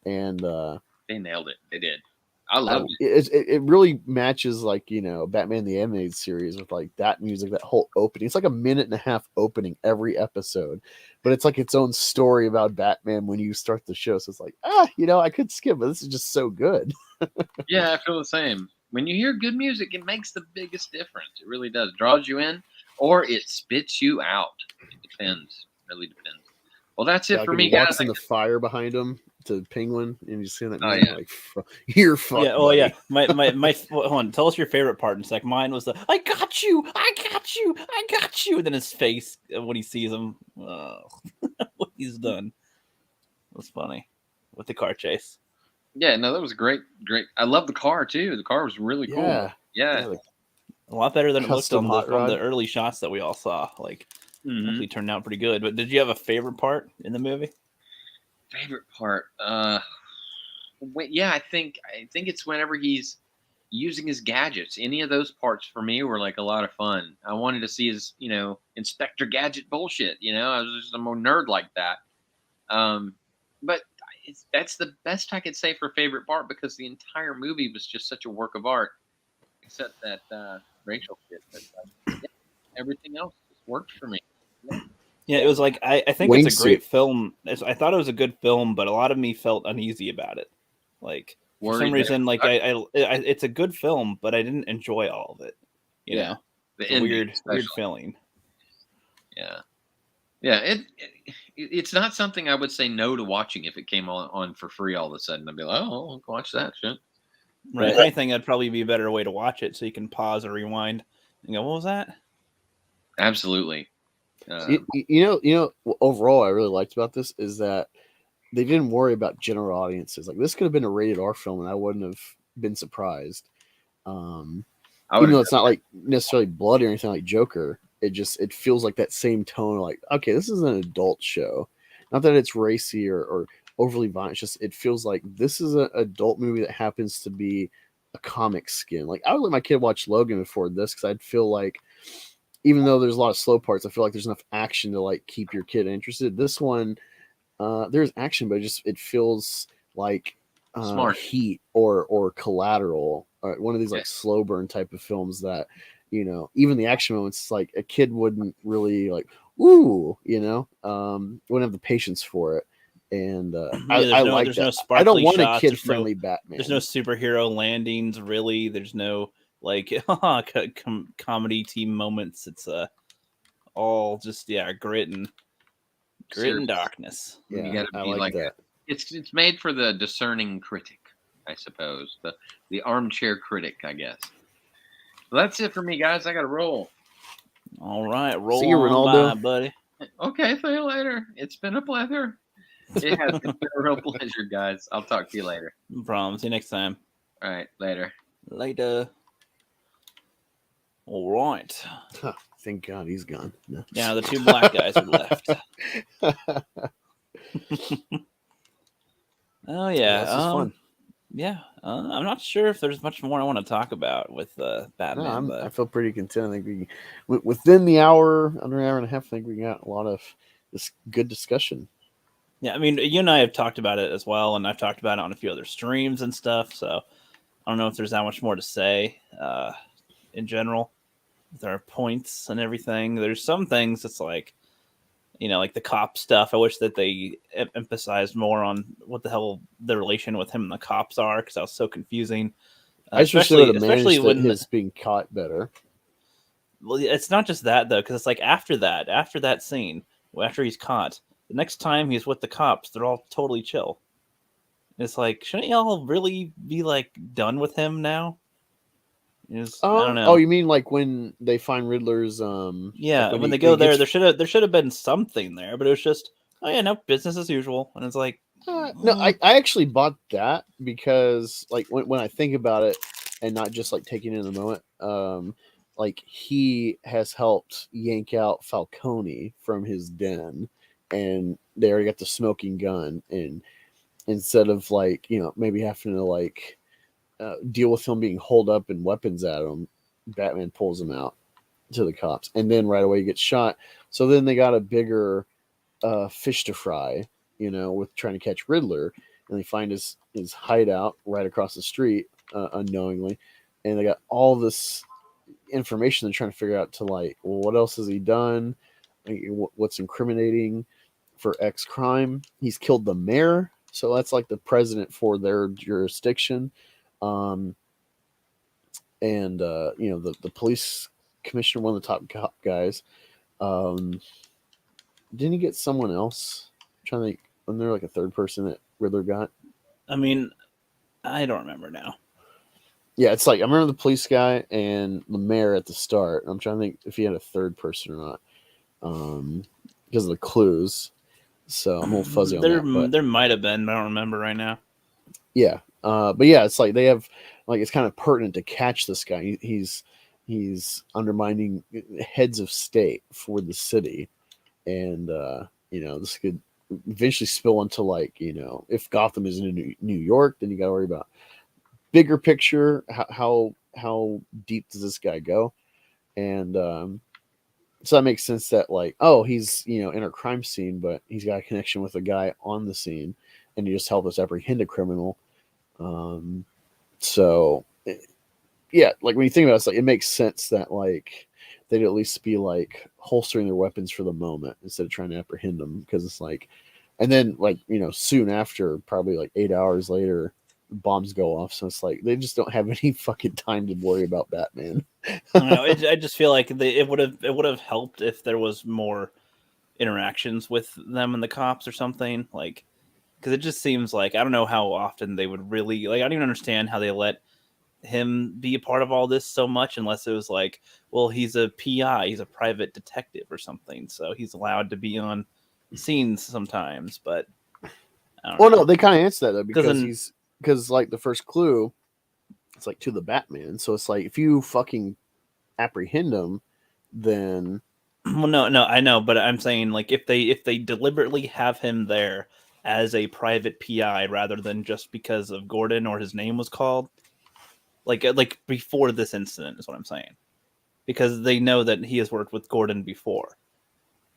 and they nailed it. They did. I love it. It really matches like Batman the Animated Series with like that music, that whole opening. It's like a 1.5-minute opening every episode, but it's like its own story about Batman when you start the show. So it's like I could skip, but this is just so good. Yeah, I feel the same. When you hear good music, it makes the biggest difference. It really does. Draws you in, or it spits you out. It depends. It really depends. Well, that's it for me, guys. Walks in the fire behind him to Penguin, and you see that. Oh, yeah. Like, you're fucked. Yeah. Oh, yeah. My. Hold on. Tell us your favorite part in a sec. Mine was the "I got you, I got you, I got you." And then his face when he sees him, what he's done. It was funny with the car chase. Yeah, no, that was great. I love the car too. The car was really cool. Yeah. A lot better than it looked on Custom the early shots that we all saw. Like, actually turned out pretty good. But did you have a favorite part in the movie? Favorite part? Yeah, I think it's whenever he's using his gadgets. Any of those parts for me were like a lot of fun. I wanted to see his, Inspector Gadget bullshit. I was just a more nerd like that. But that's the best I could say for favorite part because the entire movie was just such a work of art, except that racial shit. But everything else just worked for me. Yeah, it was like I think it's a great film. I thought it was a good film, but a lot of me felt uneasy about it. Like for some reason, like it's a good film, but I didn't enjoy all of it. You know, it's a weird feeling. Yeah. Yeah, it's not something I would say no to watching if it came on for free all of a sudden. I'd be like, oh, I'll watch that shit. Right. If anything, that'd probably be a better way to watch it so you can pause or rewind and go, what was that? Absolutely. Overall, I really liked about this is that they didn't worry about general audiences. Like this could have been a rated R film, and I wouldn't have been surprised. Even though it's not like necessarily bloody or anything like Joker, it feels like that same tone. Like, okay, this is an adult show. Not that it's racy or overly violent. It's just it feels like this is an adult movie that happens to be a comic skin. Like I would let my kid watch Logan before this because I'd feel like even though there's a lot of slow parts, I feel like there's enough action to like keep your kid interested. This one, there's action, but it feels like Heat or Collateral, one of these like slow burn type of films that even the action moments, like a kid wouldn't really like, ooh, wouldn't have the patience for it. And I like that. I don't want a kid friendly Batman. There's no superhero landings, really. There's no like comedy team moments. It's all just grit and darkness. Yeah, you gotta be like that. It's made for the discerning critic, I suppose. The armchair critic, I guess. Well, that's it for me, guys. I gotta roll. All right, roll. See you, Ronaldo, by, buddy. Okay, see you later. It's been a pleasure. It has been a real pleasure, guys. I'll talk to you later. No problem. See you next time. All right, later. Later. All right. Huh, thank God he's gone. No. Now the two black guys are left. Oh yeah, this is fun. Yeah, I'm not sure if there's much more I want to talk about with Batman. I feel pretty content. I think within the hour, under an hour and a half, I think we got a lot of this good discussion. Yeah, I mean, you and I have talked about it as well, and I've talked about it on a few other streams and stuff. So I don't know if there's that much more to say in general. There are points and everything. There's some things that's like, like the cop stuff. I wish that they emphasized more on what the hell the relation with him and the cops are, because that was so confusing. Especially when his being caught better. Well, it's not just that though, because it's like after that scene, after he's caught, the next time he's with the cops, they're all totally chill. It's like, shouldn't y'all really be like done with him now? I don't know. Oh, you mean like when they find Riddler's yeah, like when they go there should have been something there, but it was just, oh yeah, no, business as usual. And it's like no, I actually bought that because like when I think about it and not just like taking it in the moment, like he has helped yank out Falcone from his den, and they already got the smoking gun, and instead of like maybe having to like deal with him being holed up and weapons at him, Batman pulls him out to the cops, and then right away he gets shot. So then they got a bigger fish to fry, with trying to catch Riddler, and they find his hideout right across the street unknowingly, and they got all this information they're trying to figure out to like, well, what else has he done? Like, what's incriminating for X crime? He's killed the mayor, so that's like the president for their jurisdiction. The police commissioner, one of the top cop guys, didn't he get someone else? I'm trying to think, wasn't there like a third person that Riddler got? I mean, I don't remember now. Yeah, it's like I remember the police guy and the mayor at the start. I'm trying to think if he had a third person or not, because of the clues. So I'm a little fuzzy on that. There might have been, but I don't remember right now. Yeah, but yeah, it's like they have like it's kind of pertinent to catch this guy. He's undermining heads of state for the city, and this could eventually spill into like if Gotham is in New York, then you got to worry about bigger picture. How deep does this guy go? And so that makes sense that like, oh, he's in a crime scene, but he's got a connection with a guy on the scene, and he just helped us apprehend a criminal. Yeah, like when you think about it, it's like it makes sense that like they'd at least be like holstering their weapons for the moment instead of trying to apprehend them, because it's like, and then like soon after, probably like 8 hours later, bombs go off. So it's like they just don't have any fucking time to worry about Batman. I just feel like it would have helped if there was more interactions with them and the cops or something, like, because it just seems like I don't know how often they would really like. I don't even understand how they let him be a part of all this so much unless it was like, well, he's a PI, he's a private detective or something, so he's allowed to be on scenes sometimes. But I don't know. No, they kind of answer that though, because then, like the first clue, it's like to the Batman. So it's like if you fucking apprehend him, then well, no, I know, but I'm saying like if they deliberately have him there as a private PI rather than just because of Gordon or his name was called, like before this incident is what I'm saying, because they know that he has worked with Gordon before.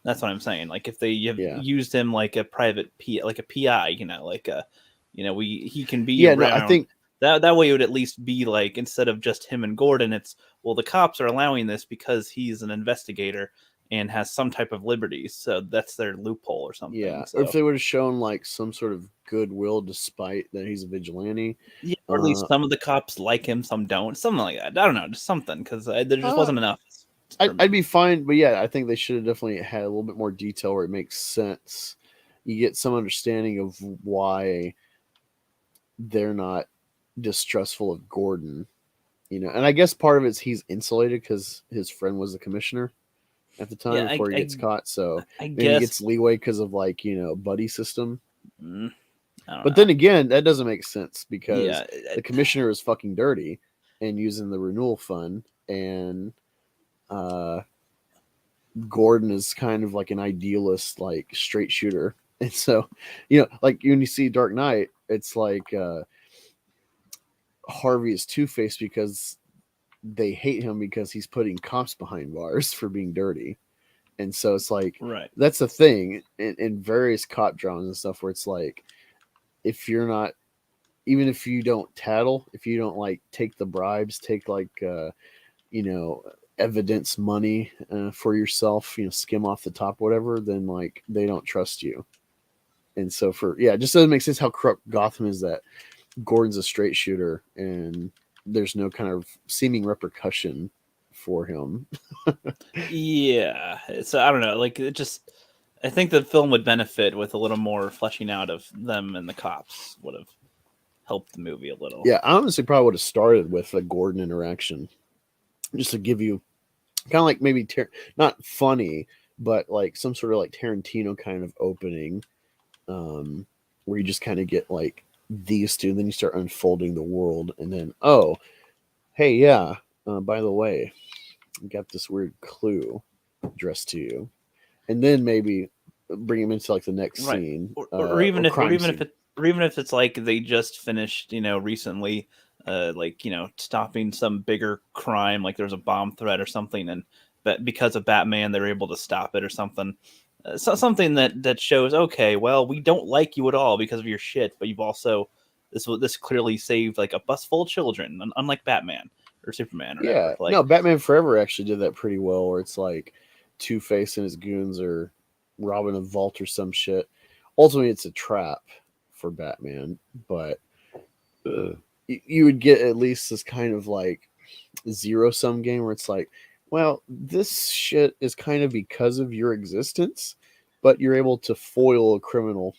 That's what I'm saying. Like if they have used him like a private PI, like a PI, he can be around. No, I think that way it would at least be like, instead of just him and Gordon, it's, well, the cops are allowing this because he's an investigator and has some type of liberties, so that's their loophole or something. Yeah, so. Or if they would have shown like some sort of goodwill despite that he's a vigilante. Yeah, or at least some of the cops like him, some don't. Something like that. I don't know, just something, because there just wasn't enough. I'd be fine, but yeah, I think they should have definitely had a little bit more detail where it makes sense. You get some understanding of why they're not distrustful of Gordon, and I guess part of it's he's insulated because his friend was the commissioner at the time before he gets caught, so maybe he gets leeway because of like buddy system. But then again, that doesn't make sense because the commissioner is fucking dirty and using the renewal fund, and Gordon is kind of like an idealist, like straight shooter. And so, like when you see Dark Knight, it's like Harvey is Two-Faced because they hate him because he's putting cops behind bars for being dirty. And so it's like, that's a thing in various cop dramas and stuff where it's like, if you're not, even if you don't tattle, if you don't like take the bribes, take like, evidence money for yourself, skim off the top, whatever, then like they don't trust you. And so it just doesn't make sense how corrupt Gotham is that Gordon's a straight shooter and there's no kind of seeming repercussion for him. Yeah. So I don't know. Like I think the film would benefit with a little more fleshing out of them, and the cops would have helped the movie a little. Yeah, I honestly probably would have started with a Gordon interaction just to give you kind of like maybe not funny, but like some sort of like Tarantino kind of opening, where you just kind of get like these two, and then you start unfolding the world, and then hey, yeah, by the way, I got this weird clue addressed to you, and then maybe bring him into like the next scene, or even if it's like they just finished, recently, stopping some bigger crime, like there's a bomb threat or something, and but because of Batman, they're able to stop it or something. Something that shows, okay, well, we don't like you at all because of your shit, but you've also this clearly saved like a bus full of children, unlike Batman or Superman. Or whatever. Like, no, Batman Forever actually did that pretty well, where it's like Two-Face and his goons are robbing a vault or some shit. Ultimately, it's a trap for Batman, but you would get at least this kind of like zero-sum game where it's like, well, this shit is kind of because of your existence, but you're able to foil a criminal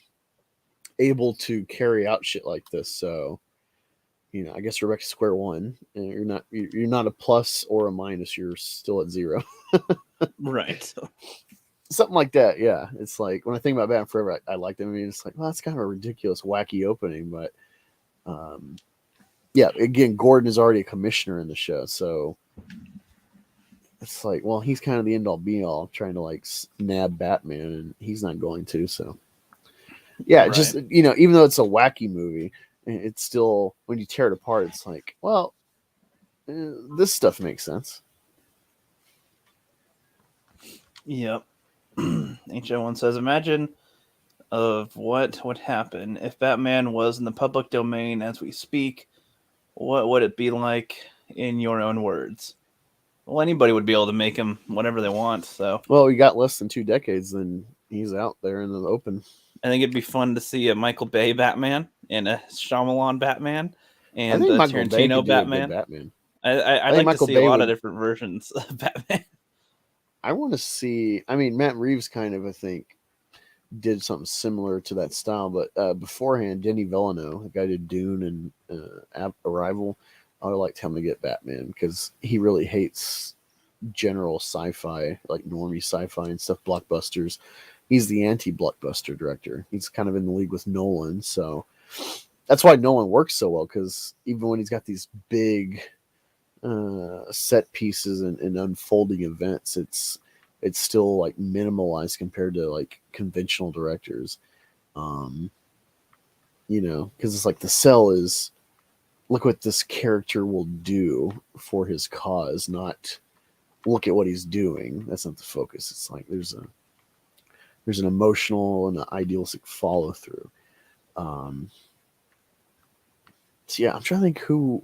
able to carry out shit like this. So, I guess you're back to square one, and you're not a plus or a minus. You're still at zero. Right. Something like that. Yeah. It's like when I think about Batman Forever, I like them. I mean, it's like, well, that's kind of a ridiculous, wacky opening, but yeah, again, Gordon is already a commissioner in the show, so it's like, well, he's kind of the end all be all trying to like nab Batman, and he's not going to. So yeah, just even though it's a wacky movie, it's still, when you tear it apart, it's like, well, this stuff makes sense. Yep. Ancient One says, imagine of what would happen if Batman was in the public domain as we speak. What would it be like, in your own words? Well, anybody would be able to make him whatever they want. So, well, we got less than 2 decades, then he's out there in the open. I think it'd be fun to see a Michael Bay Batman and a Shyamalan Batman and a Tarantino Batman. I'd like to see a lot of different versions of Batman. I want to see. I mean, Matt Reeves kind of, I think, did something similar to that style, but beforehand, Denis Villeneuve, the guy did Dune and Arrival, I would like him to get Batman because he really hates general sci-fi, like normie sci-fi and stuff, blockbusters. He's the anti-blockbuster director. He's kind of in the league with Nolan, so that's why Nolan works so well, because even when he's got these big set pieces and unfolding events, it's still like minimalized compared to like conventional directors. You know, because it's like the sell is, look what this character will do for his cause, not look at what he's doing. That's not the focus. It's like there's an emotional and an idealistic follow through. So yeah, I'm trying to think who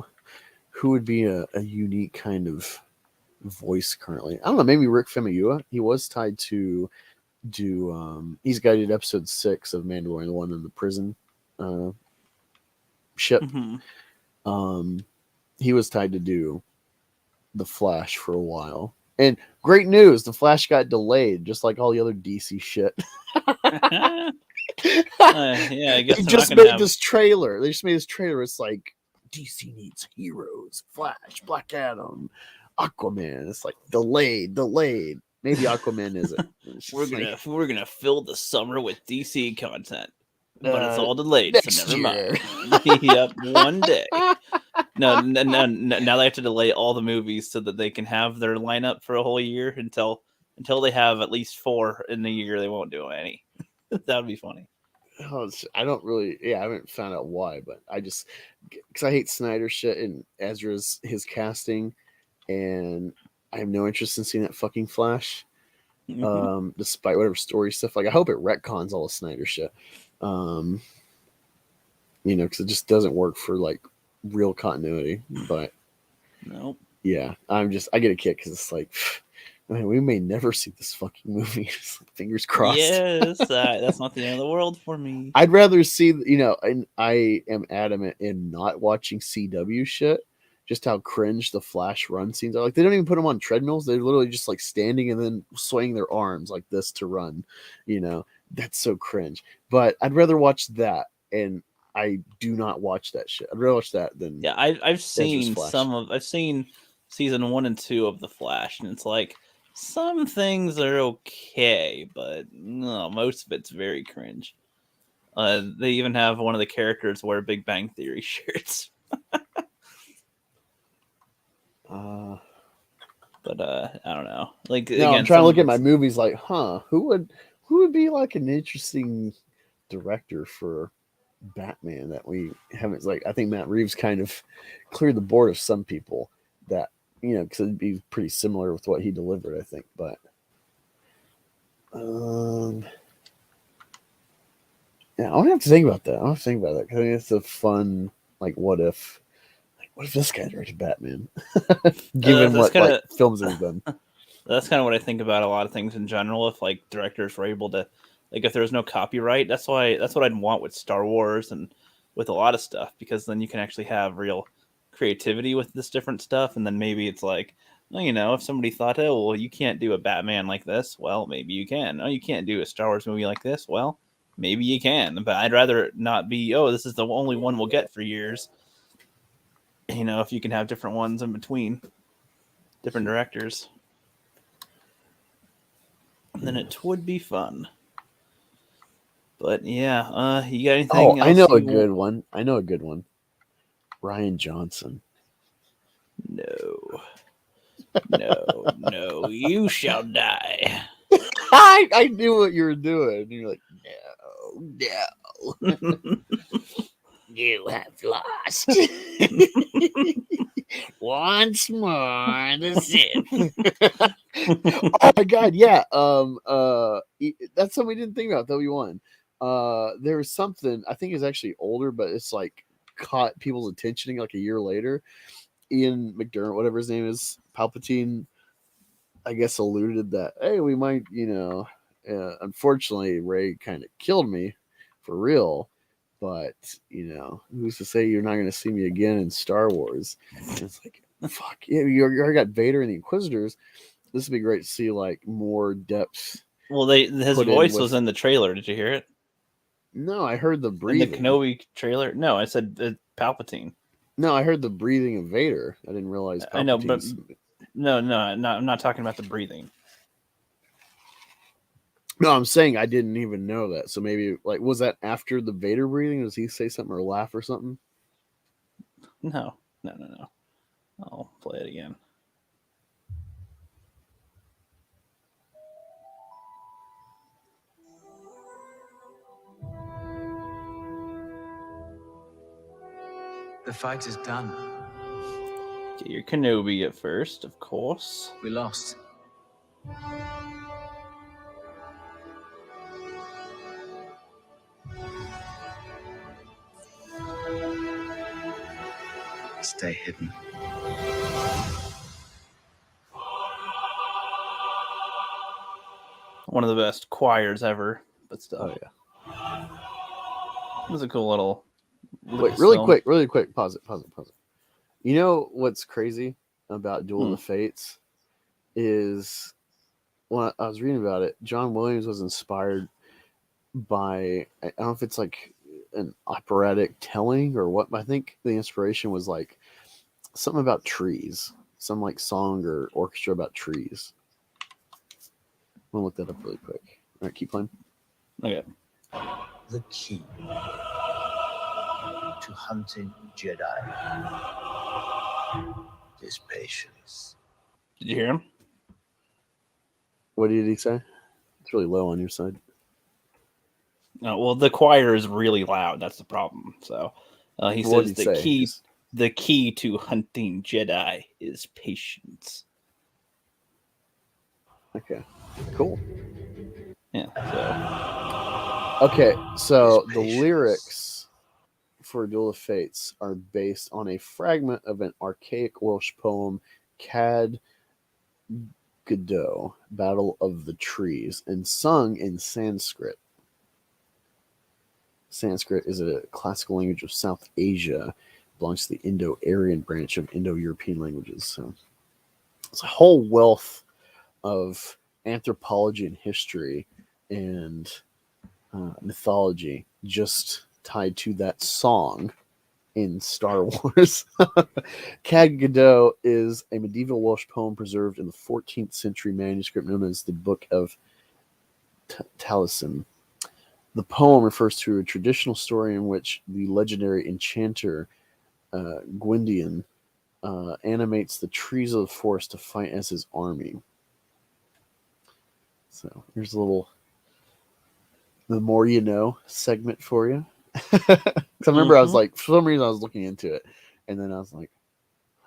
would be a unique kind of voice currently. I don't know, maybe Rick Famuyiwa. He was tied to do he's guided episode 6 of Mandalorian, the one in the prison ship. Mm-hmm. He was tied to do the Flash for a while. And great news, the Flash got delayed, just like all the other DC shit. Yeah, I guess They they're just not gonna made have... this trailer. They just made this trailer. It's like DC needs heroes. Flash, Black Adam, Aquaman. It's like delayed. Maybe Aquaman isn't. We're gonna fill the summer with DC content, but it's all delayed, next so never year. mind. Yep, one day. No, now they have to delay all the movies so that they can have their lineup for a whole year until they have at least 4 in the year. They won't do any. That would be funny. I don't really, I haven't found out why, but I just, because I hate Snyder shit and Ezra's his casting, and I have no interest in seeing that fucking Flash. Despite whatever story stuff, like I hope it retcons all the Snyder shit. You know, because it just doesn't work for like real continuity. But Nope. Yeah, I get a kick because it's like, man, we may never see this fucking movie. Fingers crossed. Yes, that's not the end of the world for me. I'd rather see, you know, and I am adamant in not watching CW shit. Just how cringe the Flash run scenes are. Like, they don't even put them on treadmills. They're literally just like standing and then swaying their arms like this to run. You know, that's so cringe. But I'd rather watch that, and I do not watch that shit. I'd rather watch that than I've seen Flash. I've seen season 1 and 2 of the Flash, and it's like some things are okay, but no, most of it's very cringe. They even have one of the characters wear Big Bang Theory shirts. But I don't know. Like, no, again, I'm trying to look at my movies like, who would be like an interesting director for Batman that we haven't, like, I think Matt Reeves kind of cleared the board of some people that, you know, because it'd be pretty similar with what he delivered, I think. But yeah, I don't have to think about that. Because I think it's a fun, like, what if this guy directed Batman? Given what like films he's done. That's kind of what I think about a lot of things in general. If like directors were able to, like, if there was no copyright, that's what I'd want with Star Wars and with a lot of stuff, because then you can actually have real creativity with this different stuff. And then maybe it's like, well, you know, if somebody thought, oh, well, you can't do a Batman like this, well, maybe you can. Oh, you can't do a Star Wars movie like this, well, maybe you can. But I'd rather not be, oh, this is the only one we'll get for years. You know, if you can have different ones in between, different directors, then it would be fun. But yeah, you got anything else? I know a good one. Rian Johnson. No, you shall die. I knew what you were doing. You're like, no. You have lost. Once more, the Sith. Oh my god, yeah. That's something we didn't think about, though. There was something, I think it's actually older, but it's like caught people's attention like a year later. Ian McDermott, whatever his name is, Palpatine, I guess, alluded that, hey, we might, you know, unfortunately, Rey kind of killed me for real. But, you know, who's to say you're not going to see me again in Star Wars? And it's like, fuck, yeah, you already got Vader and the Inquisitors. This would be great to see, like, more depth. Well, his voice was in the trailer. Did you hear it? No, I heard the breathing. In the Kenobi trailer? No, I said Palpatine. No, I heard the breathing of Vader. I didn't realize Palpatine's... I know, but no, I'm not talking about the breathing. No, I'm saying I didn't even know that. So maybe, like, was that after the Vader breathing? Does he say something or laugh or something? No. I'll play it again. The fight is done. Get your Kenobi at first, of course. We lost. Stay hidden. One of the best choirs ever, but still. Oh, yeah. It was a cool little... Wait, really quick. Pause it. You know what's crazy about Duel of the Fates is, when I was reading about it, John Williams was inspired by, I don't know if it's like an operatic telling or what, but I think the inspiration was like something about trees, some like song or orchestra about trees. I'm gonna look that up really quick. All right, keep playing. Okay. The key to hunting Jedi is patience. Did you hear him? What did he say? It's really low on your side. No, well, the choir is really loud. That's the problem. So he says the key to hunting Jedi is patience. Okay, cool. Yeah. Okay, so the lyrics for Duel of Fates are based on a fragment of an archaic Welsh poem, Cad Gadot, Battle of the Trees, and sung in Sanskrit. Sanskrit is a classical language of South Asia, belongs to the Indo-Aryan branch of Indo-European languages. So it's a whole wealth of anthropology and history and mythology just tied to that song in Star Wars. Cad Gadot is a medieval Welsh poem preserved in the 14th century manuscript known as the Book of Taliesin. The poem refers to a traditional story in which the legendary enchanter Gwydion animates the trees of the forest to fight as his army. So here's a little "The More You Know" segment for you. Because I remember I was like, for some reason I was looking into it, and then I was like,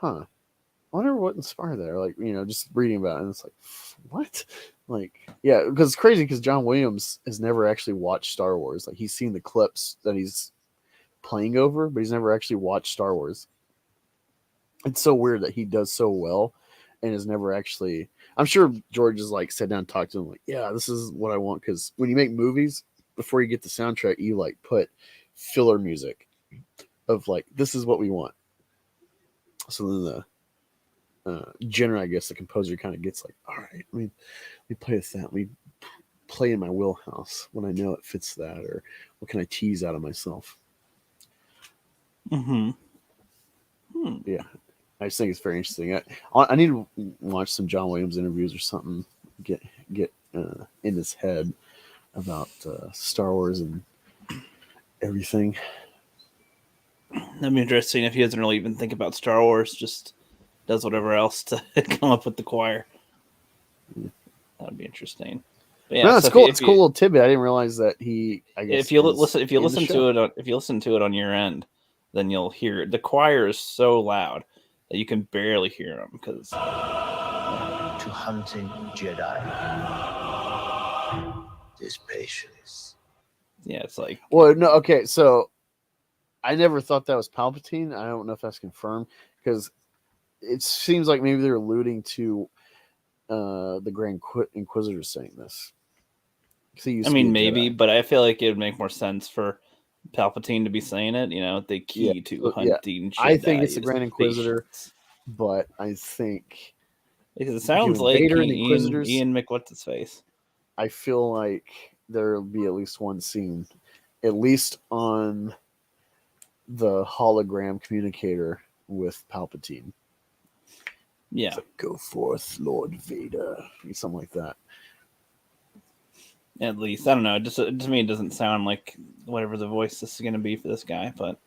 I wonder what inspired that. Or like, just reading about it, and it's like, what? Like, yeah, because it's crazy because John Williams has never actually watched Star Wars. Like, he's seen the clips that he's playing over, but he's never actually watched Star Wars. It's so weird that he does so well and has never actually... I'm sure George has like sat down and talked to him like, yeah, this is what I want. Because when you make movies, before you get the soundtrack, you like put filler music of like, this is what we want. So then the general, I guess the composer kind of gets like, all right, let me play with that. Let me play in my wheelhouse when I know it fits that, or what can I tease out of myself? Yeah. I just think it's very interesting. I need to watch some John Williams interviews or something. Get in his head about Star Wars and everything. That'd be interesting if he doesn't really even think about Star Wars, just does whatever else to come up with the choir. That'd be interesting. But yeah, no, it's cool. It's a cool little tidbit. I didn't realize that he. I guess if you listen to it on your end, then you'll hear the choir is so loud that you can barely hear them because. To hunting Jedi is patience. Yeah, it's like. Well, no, okay, so I never thought that was Palpatine. I don't know if that's confirmed because it seems like maybe they're alluding to the Grand Inquisitor saying this. I mean, maybe, but I feel like it would make more sense for Palpatine to be saying it. The key to hunting Jedi. I think it's the Grand Inquisitor, but I think because it sounds like Vader and the Inquisitors, Ian McWhat's-his-face. I feel like there'll be at least one scene, at least on the hologram communicator with Palpatine. Yeah. It's like, go forth, Lord Vader. Something like that. At least. I don't know. Just to me, it doesn't sound like whatever the voice is going to be for this guy, but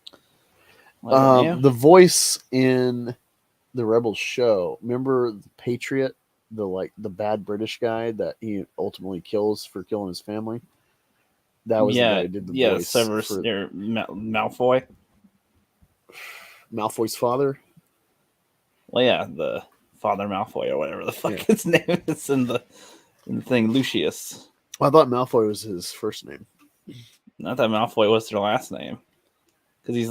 the voice in the Rebels show, remember the Patriot, the bad British guy that he ultimately kills for killing his family? That was the guy who did the voice. Severus or Malfoy. Malfoy's father? Well, yeah, the Father Malfoy or whatever the fuck his name is in the thing, Lucius. I thought Malfoy was his first name. Not that Malfoy was their last name, because he's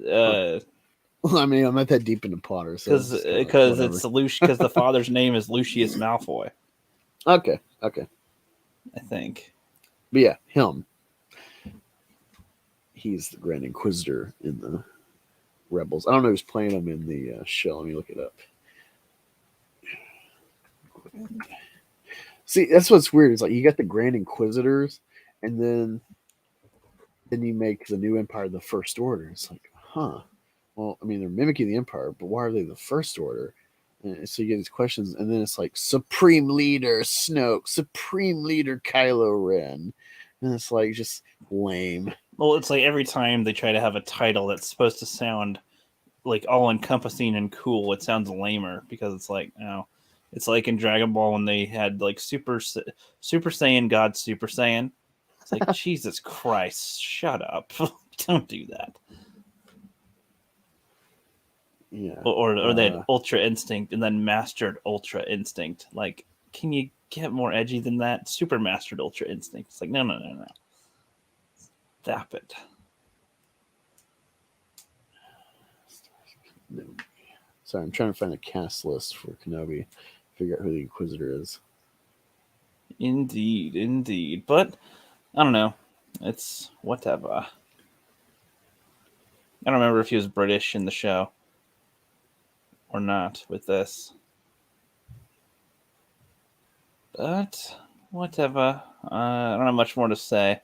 I mean, I'm not that deep into Potter, so because it's because the father's name is Lucius Malfoy. Okay, I think. But yeah, him. He's the Grand Inquisitor in the Rebels. I don't know who's playing him in the show. Let me look it up. See, that's what's weird. It's like you got the Grand Inquisitors, and then you make the new Empire the First Order. It's like, huh. Well, I mean, they're mimicking the Empire, but why are they the First Order? And so you get these questions, and then it's like Supreme Leader Snoke, Supreme Leader Kylo Ren, and it's like just lame. Well, it's like every time they try to have a title that's supposed to sound like all encompassing and cool, it sounds lamer because it's like, it's like in Dragon Ball when they had like Super Saiyan God Super Saiyan. It's like, Jesus Christ, shut up. Don't do that. Yeah. Or they had Ultra Instinct and then Mastered Ultra Instinct. Like, can you get more edgy than that? Super Mastered Ultra Instinct. It's like, no. Stop it. Sorry, I'm trying to find a cast list for Kenobi. Figure out who the Inquisitor is. Indeed. But, I don't know. It's whatever. I don't remember if he was British in the show or not with this. But, whatever. I don't have much more to say.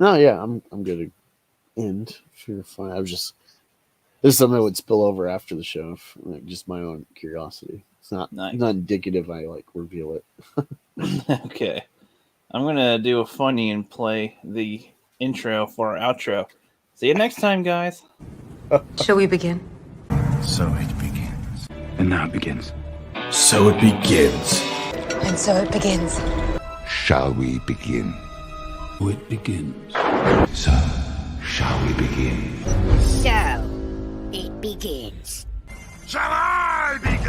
No, yeah, I'm good to end. If you're fine. This is something that would spill over after the show, just my own curiosity. It's not indicative. I reveal it. Okay, I'm gonna do a funny and play the intro for our outro. See you next time, guys. Shall we begin? So it begins, and now it begins. So it begins, And so it begins. Shall we begin? it begins. So, shall we begin? So, it begins. Shall I begin?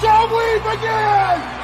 Shall we begin?